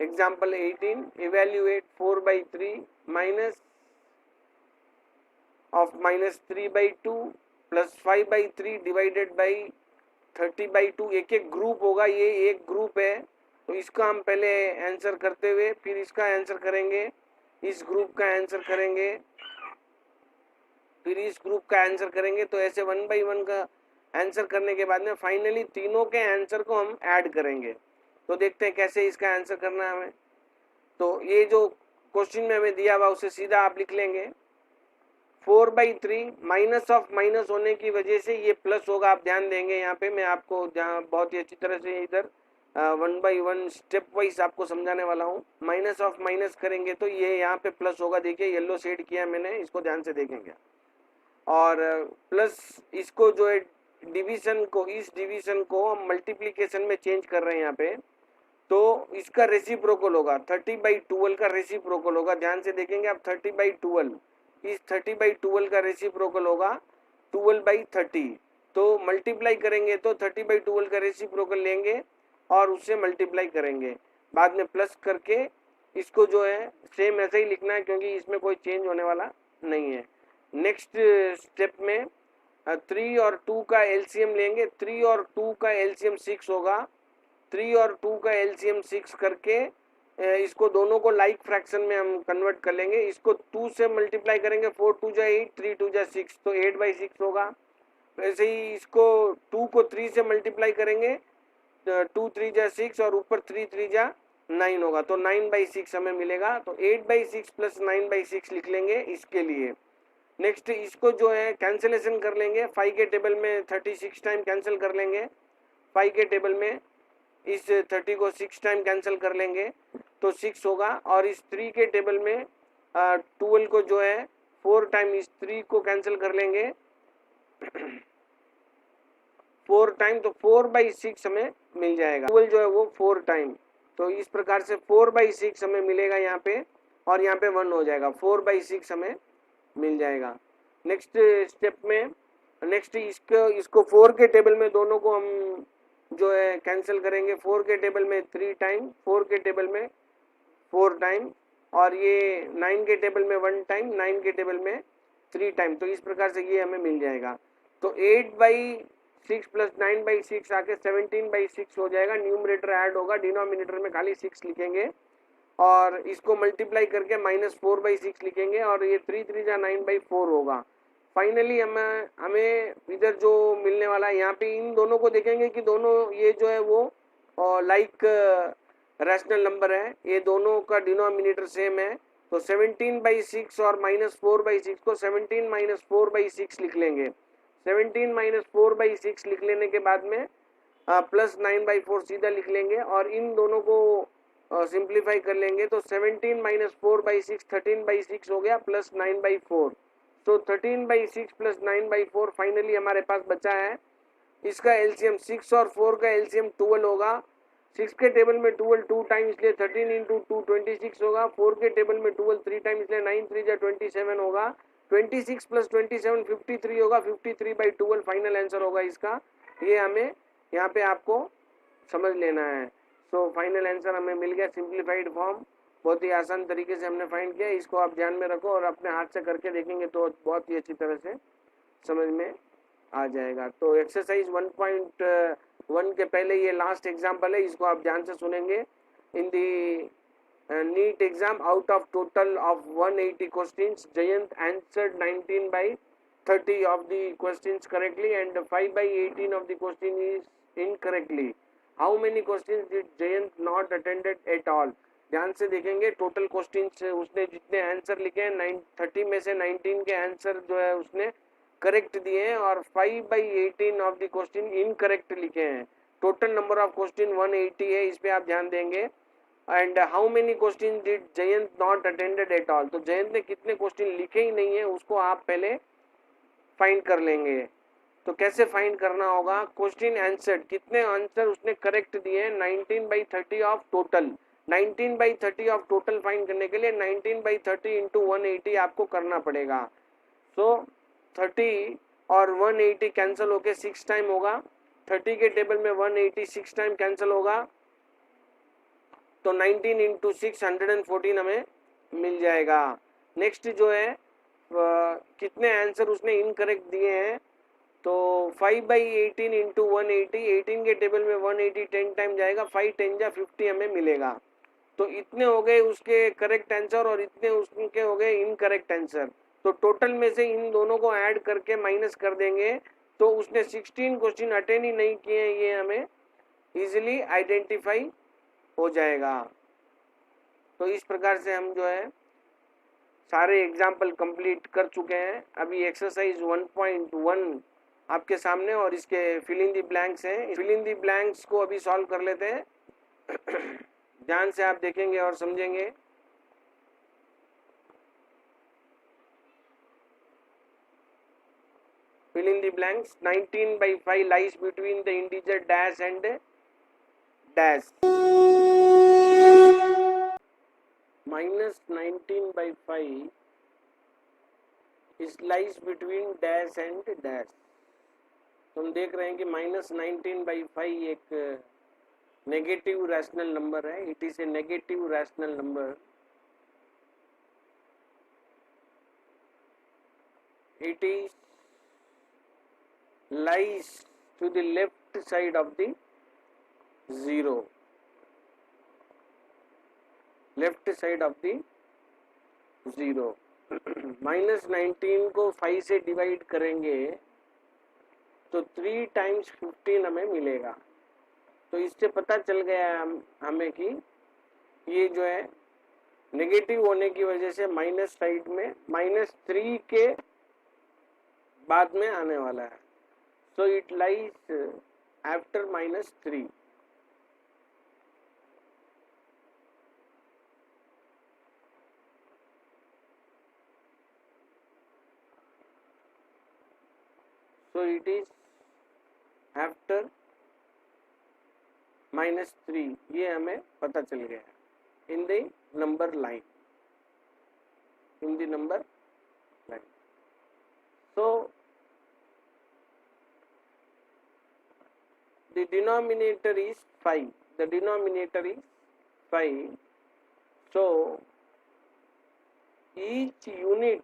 Example 18, evaluate 4 by 3 minus of minus 3 by 2 plus 5 by 3 divided by 30 by 2. एक एक ग्रुप होगा, ये एक ग्रुप है तो इसका हम पहले आंसर करते हुए फिर इसका आंसर करेंगे, इस ग्रुप का आंसर करेंगे, फिर इस ग्रुप का आंसर करेंगे. तो ऐसे 1 बाई 1 का आंसर करने के बाद में फाइनली तीनों के आंसर को हम ऐड करेंगे. तो देखते हैं कैसे इसका आंसर करना है हमें. तो ये जो क्वेश्चन में हमें दिया हुआ उसे सीधा आप लिख लेंगे. 4 बाई 3 माइनस ऑफ माइनस होने की वजह से ये प्लस होगा. आप ध्यान देंगे यहाँ पे मैं आपको बहुत ही अच्छी तरह से इधर 1 बाई 1 स्टेप वाइज आपको समझाने वाला हूँ. माइनस ऑफ माइनस करेंगे तो ये यहाँ पे प्लस होगा. देखिए येलो शेड किया मैंने, इसको ध्यान से देखेंगे. और प्लस इसको जो है डिवीजन को, इस डिवीजन को हम मल्टीप्लीकेशन में चेंज कर रहे हैं यहाँ पे. तो इसका रेसिप्रोकल होगा 30 बाई 12 का रेसिप्रोकल होगा. ध्यान से देखेंगे आप 30 बाई 12, इस 30 बाई 12 का रेसिप्रोकल होगा 12 बाई 30. तो मल्टीप्लाई करेंगे तो 30 बाई 12 का रेसिप्रोकल लेंगे और उससे मल्टीप्लाई करेंगे, बाद में प्लस करके इसको जो है सेम ऐसे ही लिखना है क्योंकि इसमें कोई चेंज होने वाला नहीं है. नेक्स्ट स्टेप में 3 और 2 का एलसीएम लेंगे. 3 और 2 का एलसीएम 6 होगा. 3 और 2 का एलसीएम 6 करके इसको दोनों को लाइक फ्रैक्शन में हम कन्वर्ट कर लेंगे. इसको 2 से मल्टीप्लाई करेंगे, 4 2 जा 8, 3 2 जा 6, तो 8 बाई 6 होगा. वैसे ही इसको 2 को 3 से मल्टीप्लाई करेंगे, 2 3 जा 6 और ऊपर 3 3 जा 9 होगा, तो 9/6 हमें मिलेगा। तो 8/6 प्लस 9/6 लिख लेंगे इसके लिए। नेक्स्ट इसको जो है कैंसिलेशन कर लेंगे, 5 के टेबल में 36 टाइम कैंसिल कर लेंगे, 5 के टेबल में इस 30 को 6 टाइम कैंसिल कर लेंगे तो 6 होगा, और इस 3 के टेबल में 12 को जो है 4 टाइम इस 3 को कैंसिल कर लेंगे 4 टाइम, तो 4/6 हमें मिल जाएगा। 12 जो है वो 4 टाइम, तो इस प्रकार से 4/6 हमें मिलेगा यहाँ पे, और यहाँ पे 1 हो जाएगा, 4/6 हमें मिल जाएगा। नेक्स्ट स्टेप में नेक्स्ट इसको 4 के टेबल में दोनों को हम जो है कैंसिल करेंगे, 4 के टेबल में 3 टाइम, 4 के टेबल में 4 टाइम, और ये 9 के टेबल में 1 टाइम, 9 के टेबल में 3 टाइम, तो इस प्रकार से ये हमें मिल जाएगा। तो 8/6 प्लस 9/6 आके 17/6 हो जाएगा। न्यूमरेटर ऐड होगा, डिनोमिनेटर में खाली 6 लिखेंगे और इसको मल्टीप्लाई करके -4/6 लिखेंगे, और ये 3 3 जा 9/4 होगा। फाइनली हमें इधर जो मिलने वाला है, यहाँ पे इन दोनों को देखेंगे कि दोनों ये जो है वो लाइक रैशनल नंबर है, ये दोनों का डिनोमिनेटर सेम है। तो 17/6 और -4/6 को 17 - 4/6 लिख लेंगे। 17 - 4/6 लिख लेने के बाद में प्लस 9/4 सीधा लिख लेंगे, और इन दोनों को सिंप्लीफाई कर लेंगे, तो 17 - 4/6 13/6 हो गया, प्लस 9/4, तो 13/6 प्लस 9/4 फाइनली हमारे पास बचा है। इसका एलसीएम 6 और 4 का एलसीएम 12 होगा। 6 के टेबल में 12 2 टाइम, इसलिए 13 × 2 26 होगा। 4 के टेबल में 12 3 टाइम, इसलिए 9 3 जा 27 होगा। 26 प्लस 27 53 होगा, 53/12 फाइनल आंसर होगा इसका। ये हमें यहाँ पे आपको समझ लेना है। सो फाइनल आंसर हमें मिल गया, सिंप्लीफाइड फॉर्म, बहुत ही आसान तरीके से हमने फाइंड किया। इसको आप ध्यान में रखो और अपने हाथ से करके देखेंगे तो बहुत ही अच्छी तरह से समझ में आ जाएगा। तो एक्सरसाइज 1.1 के पहले ये लास्ट एग्जाम्पल है, इसको आप ध्यान से सुनेंगे। इन दी NEET exam, out of total of 180 questions, Jayant answered 19/30 of the questions correctly and 5/18 of the question is incorrectly. How many questions did Jayant not attended at all? ध्यान से देखेंगे, टोटल क्वेश्चंस उसने जितने आंसर लिखे हैं 30 में से 19 के आंसर जो है उसने करेक्ट दिए हैं, और 5/18 ऑफ द क्वेश्चन इनकरेक्ट लिखे हैं। टोटल नंबर ऑफ क्वेश्चन 180 है, इस पे आप ध्यान देंगे। And how many question did Jayant not attended at all, तो जयंत ने कितने क्वेश्चन लिखे ही नहीं है उसको आप पहले फाइंड कर लेंगे। तो कैसे फाइंड करना होगा, क्वेश्चन आंसर कितने आंसर उसने करेक्ट दिए हैं 19/30 of total. 19/30 of total find करने के लिए 19/30 × 180 आपको करना पड़ेगा। सो 30 और 180 कैंसिल होके 6 टाइम होगा, 30 के टेबल में 180 6 टाइम कैंसिल होगा, तो 19 × 6 114 हमें मिल जाएगा। नेक्स्ट जो है कितने आंसर उसने इनकरेक्ट दिए हैं, तो 5/18 × 180, 18 के टेबल में 180 10 टाइम जाएगा, 5 10 जा 50 हमें मिलेगा। तो इतने हो गए उसके करेक्ट आंसर और इतने उसके हो गए इनकरेक्ट आंसर। तो टोटल में से इन दोनों को ऐड करके माइनस कर देंगे, तो उसने 16 क्वेश्चन अटेंड ही नहीं किए हैं, ये हमें इजीली आइडेंटिफाई हो जाएगा। तो इस प्रकार से हम जो है सारे एग्जाम्पल कंप्लीट कर चुके हैं। अभी एक्सरसाइज 1.1 आपके सामने और इसके फिल इन दी ब्लैंक्स हैं। फिल इन दी ब्लैंक्स को अभी सॉल्व कर लेते हैं। ध्यान से आप देखेंगे और समझेंगे। Fill in the blanks. 19/5 lies between the integer dash and dash. -19/5 is lies between dash and dash. तो हम देख रहे हैं कि -19/5 एक नेगेटिव रैशनल नंबर है। It is a negative rational number. It is lies to the left side of the zero, left side of the zero। -19 को 5 से डिवाइड करेंगे तो 3 टाइम्स 15 हमें मिलेगा। तो इससे पता चल गया हमें कि ये जो है नेगेटिव होने की वजह से माइनस साइड में -3 के बाद में आने वाला है। So it lies after -3। So it is after -3, ये हमें पता चल गया in the number line, so the denominator is 5, so each unit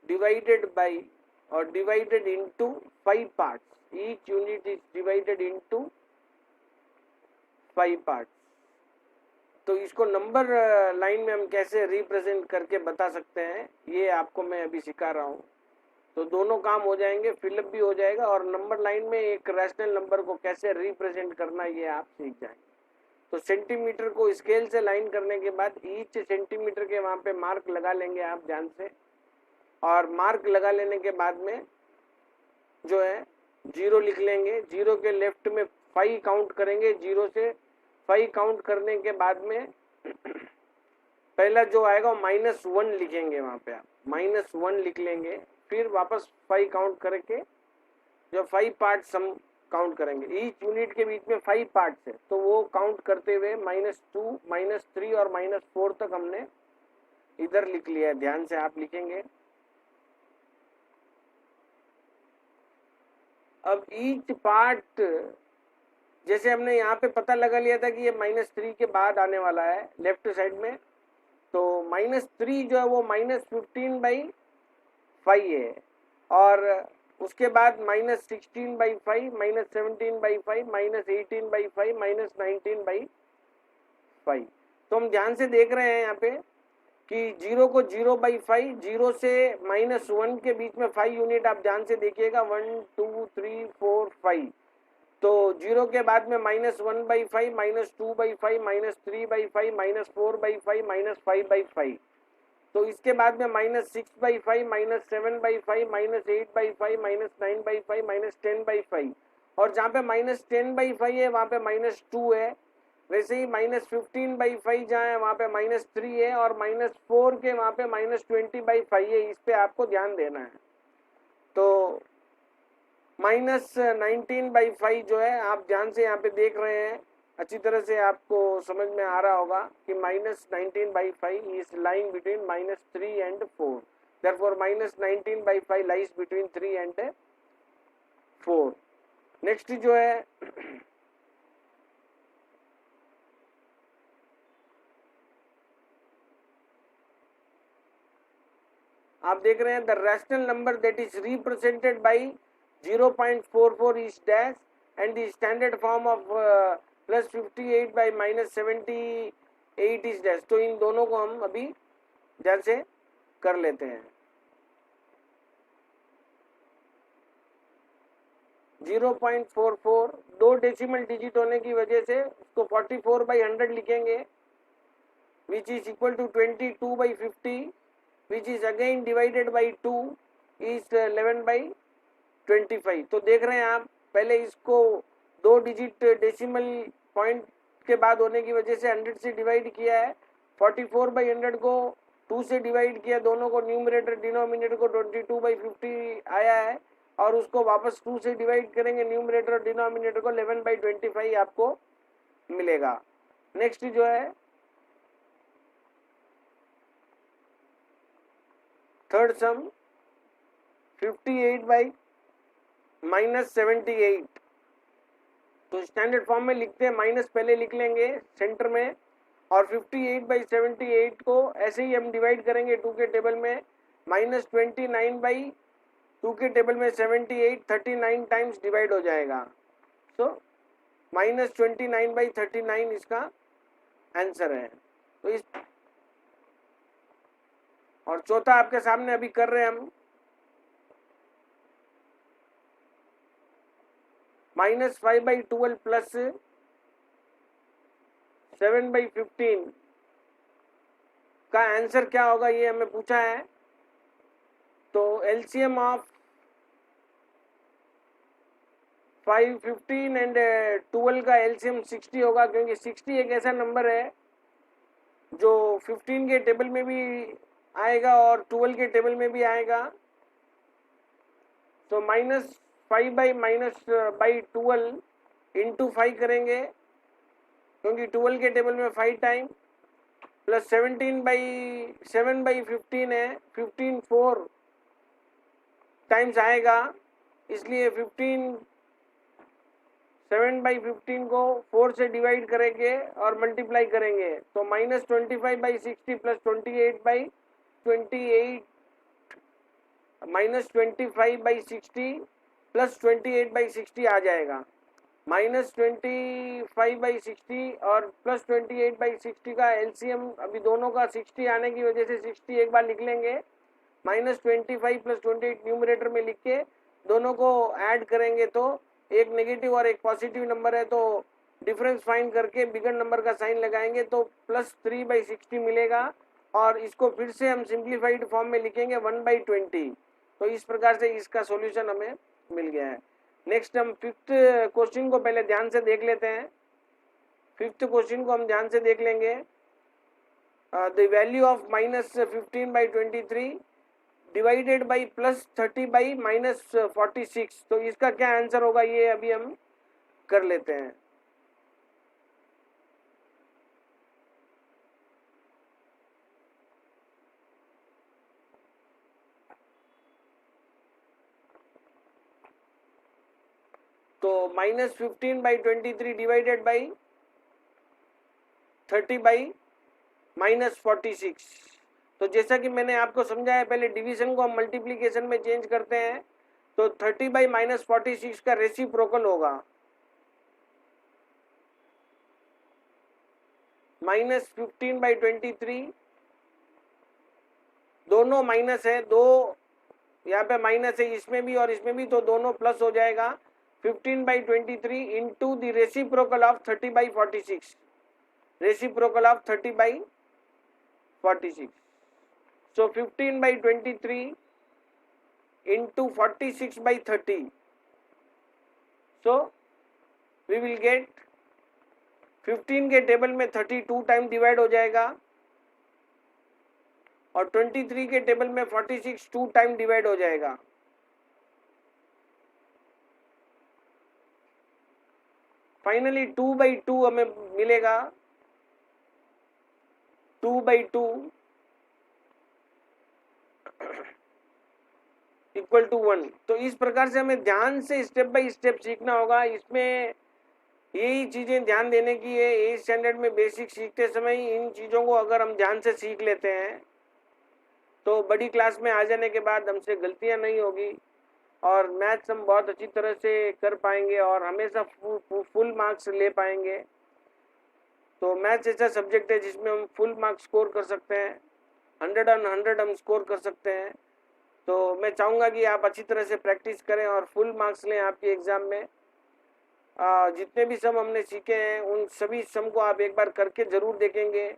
divided by or divided into 5 parts, each unit is divided into 5 parts। तो इसको number line में हम कैसे रिप्रेजेंट करके बता सकते हैं, ये आपको मैं अभी सिखा रहा हूँ। तो दोनों काम हो जाएंगे, फिलअप भी हो जाएगा और नंबर लाइन में एक रैशनल नंबर को कैसे रिप्रेजेंट करना ये आप सीख जाएंगे। तो सेंटीमीटर को स्केल से लाइन करने के बाद ईच सेंटीमीटर के वहाँ पे मार्क लगा लेंगे आप ध्यान से, और मार्क लगा लेने के बाद में जो है 0 लिख लेंगे। 0 के लेफ्ट में 5 काउंट करेंगे, 0 से 5 काउंट करने के बाद में पहला जो आएगा -1 लिखेंगे, वहाँ पे आप -1 लिख लेंगे। फिर वापस 5 काउंट करके जो 5 पार्ट्स हम काउंट करेंगे, ईच यूनिट के बीच में 5 पार्ट्स है, तो वो काउंट करते हुए -2, -3 और -4 तक हमने इधर लिख लिया है। ध्यान से आप लिखेंगे। अब ईच पार्ट जैसे हमने यहाँ पे पता लगा लिया था कि ये -3 के बाद आने वाला है लेफ्ट साइड में, तो -3 जो है वो -15/5 है, और उसके बाद -16/5, -17/5, -18/5, -19/5। तो हम ध्यान से देख रहे हैं यहाँ पे कि 0 को 0/5, 0 से -1 के बीच में 5 यूनिट आप ध्यान से देखिएगा, 1 2 3 4 5। तो 0 के बाद में -1/5, -2/5, -3/5, -4/5, -5/5। तो इसके बाद में -6/5, -7/5, -8/5, -9/5, -10/5, और जहाँ पे -10/5 है वहाँ पे -2 है। वैसे ही -15/5 जहाँ है वहाँ पे -3 है, और -4 के वहाँ पे -20/5 है। इस पे आपको ध्यान देना है। तो -19/5 जो है आप ध्यान से यहाँ पे देख रहे हैं, अच्छी तरह से आपको समझ में आ रहा होगा कि -19/5 is lying between -3 and 4, therefore -19/5 lies between 3 and 4। Next जो है आप देख रहे हैं, the rational number that is represented by 0.44 is dash and the standard form of +58 by -78 is dash। तो इन दोनों को हम अभी जैसे कर लेते हैं। 0.44 दो डेसिमल डिजिट होने की वजह से उसको 44/100 लिखेंगे, which is equal to 22/50, which is again divided by 2 is 11/25। तो देख रहे हैं आप, पहले इसको 2 डिजिट डेसिमल पॉइंट के बाद होने की वजह से 100 से डिवाइड किया है, 44/100 को 2 से डिवाइड किया, दोनों को न्यूमरेटर डिनोमिनेटर को 22/50 आया है, और उसको वापस 2 से डिवाइड करेंगे, न्यूमरेटर और डिनोमिनेटर को 11/25 आपको मिलेगा। नेक्स्ट जो है थर्ड सम, 58/-78। तो स्टैंडर्ड फॉर्म में लिखते हैं, माइनस पहले लिख लेंगे सेंटर में, और 58/78 को ऐसे ही हम डिवाइड करेंगे 2 के टेबल में, -29/2 के टेबल में 78 39 टाइम्स डिवाइड हो जाएगा। सो -29/39 इसका आंसर है। तो इस और चौथा आपके सामने अभी कर रहे हैं हम, -5/12 प्लस 7/15 का आंसर क्या होगा, ये हमें पूछा है। तो एलसीएम ऑफ 5, 15 एंड 12 का एलसीएम 60 होगा, क्योंकि 60 एक ऐसा नंबर है जो 15 के टेबल में भी आएगा और 12 के टेबल में भी आएगा। तो -5/-12 इंटू 5 करेंगे, क्योंकि 12 के टेबल में 5 टाइम, प्लस 7/15 है, 15 4 टाइम्स आएगा, इसलिए 7/15 को 4 से डिवाइड करेंगे और मल्टीप्लाई करेंगे। तो -25/60 प्लस 28/28 -25/60 प्लस 28/60 आ जाएगा। -25/60 और प्लस 28/60 का एलसीएम, अभी दोनों का 60 आने की वजह से 60 एक बार लिख लेंगे, -25 प्लस 28 न्यूमरेटर में लिख के दोनों को ऐड करेंगे तो एक नेगेटिव और एक पॉजिटिव नंबर है, तो डिफरेंस फाइंड करके बिगर नंबर का साइन लगाएंगे तो +3/60 मिलेगा, और इसको फिर से हम सिंप्लीफाइड फॉर्म में लिखेंगे 1/20। तो इस प्रकार से इसका सॉल्यूशन हमें मिल गया है। नेक्स्ट हम 5th क्वेश्चन को पहले ध्यान से देख लेते हैं। 5th क्वेश्चन को हम ध्यान से देख लेंगे। The value of -15/23 divided by +30/-46, तो इसका क्या आंसर होगा, ये अभी हम कर लेते हैं। तो -15/23 डिवाइडेड बाई 30/-46, तो जैसा कि मैंने आपको समझाया, पहले डिवीजन को हम मल्टीप्लिकेशन में चेंज करते हैं, तो 30/-46 का रेसिप्रोकल होगा -15/23, दोनों माइनस है, दो यहाँ पे माइनस है इसमें भी और इसमें भी, तो दोनों प्लस हो जाएगा। 15/23 into the reciprocal of 30/46, reciprocal of 30/46, so 15/23 into 46/30, so we will get 15 के टेबल में 32 टाइम डिवाइड हो जाएगा और 23 के टेबल में 46 2 टाइम डिवाइड हो जाएगा। फाइनली 2/2 हमें मिलेगा, 2/2 इक्वल टू 1। तो इस प्रकार से हमें ध्यान से स्टेप बाय स्टेप सीखना होगा। इसमें यही चीजें ध्यान देने की है। 8th स्टैंडर्ड में बेसिक सीखते समय इन चीजों को अगर हम ध्यान से सीख लेते हैं तो बड़ी क्लास में आ जाने के बाद हमसे गलतियां नहीं होगी और मैथ्स हम बहुत अच्छी तरह से कर पाएंगे और हमेशा फुल मार्क्स ले पाएंगे। तो मैथ्स ऐसा सब्जेक्ट है जिसमें हम फुल मार्क्स स्कोर कर सकते हैं, 100 on 100 हम स्कोर कर सकते हैं। तो मैं चाहूँगा कि आप अच्छी तरह से प्रैक्टिस करें और फुल मार्क्स लें आपके एग्ज़ाम में। जितने भी सम हमने सीखे हैं उन सभी सम को आप एक बार करके ज़रूर देखेंगे।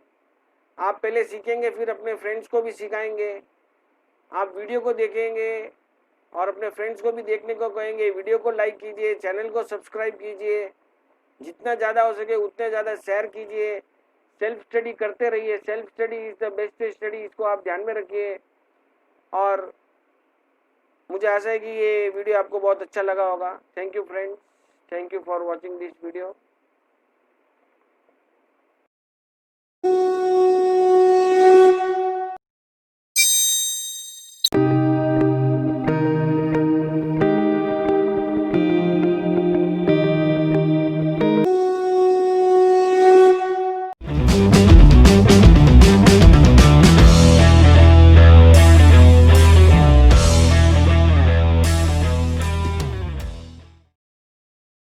आप पहले सीखेंगे, फिर अपने फ्रेंड्स को भी सिखाएंगे। आप वीडियो को देखेंगे और अपने फ्रेंड्स को भी देखने को कहेंगे। वीडियो को लाइक कीजिए, चैनल को सब्सक्राइब कीजिए, जितना ज़्यादा हो सके उतने ज़्यादा शेयर कीजिए। सेल्फ स्टडी करते रहिए, self study is the best study, इसको आप ध्यान में रखिए। और मुझे आशा है कि ये वीडियो आपको बहुत अच्छा लगा होगा। Thank you friends, thank you for watching this video.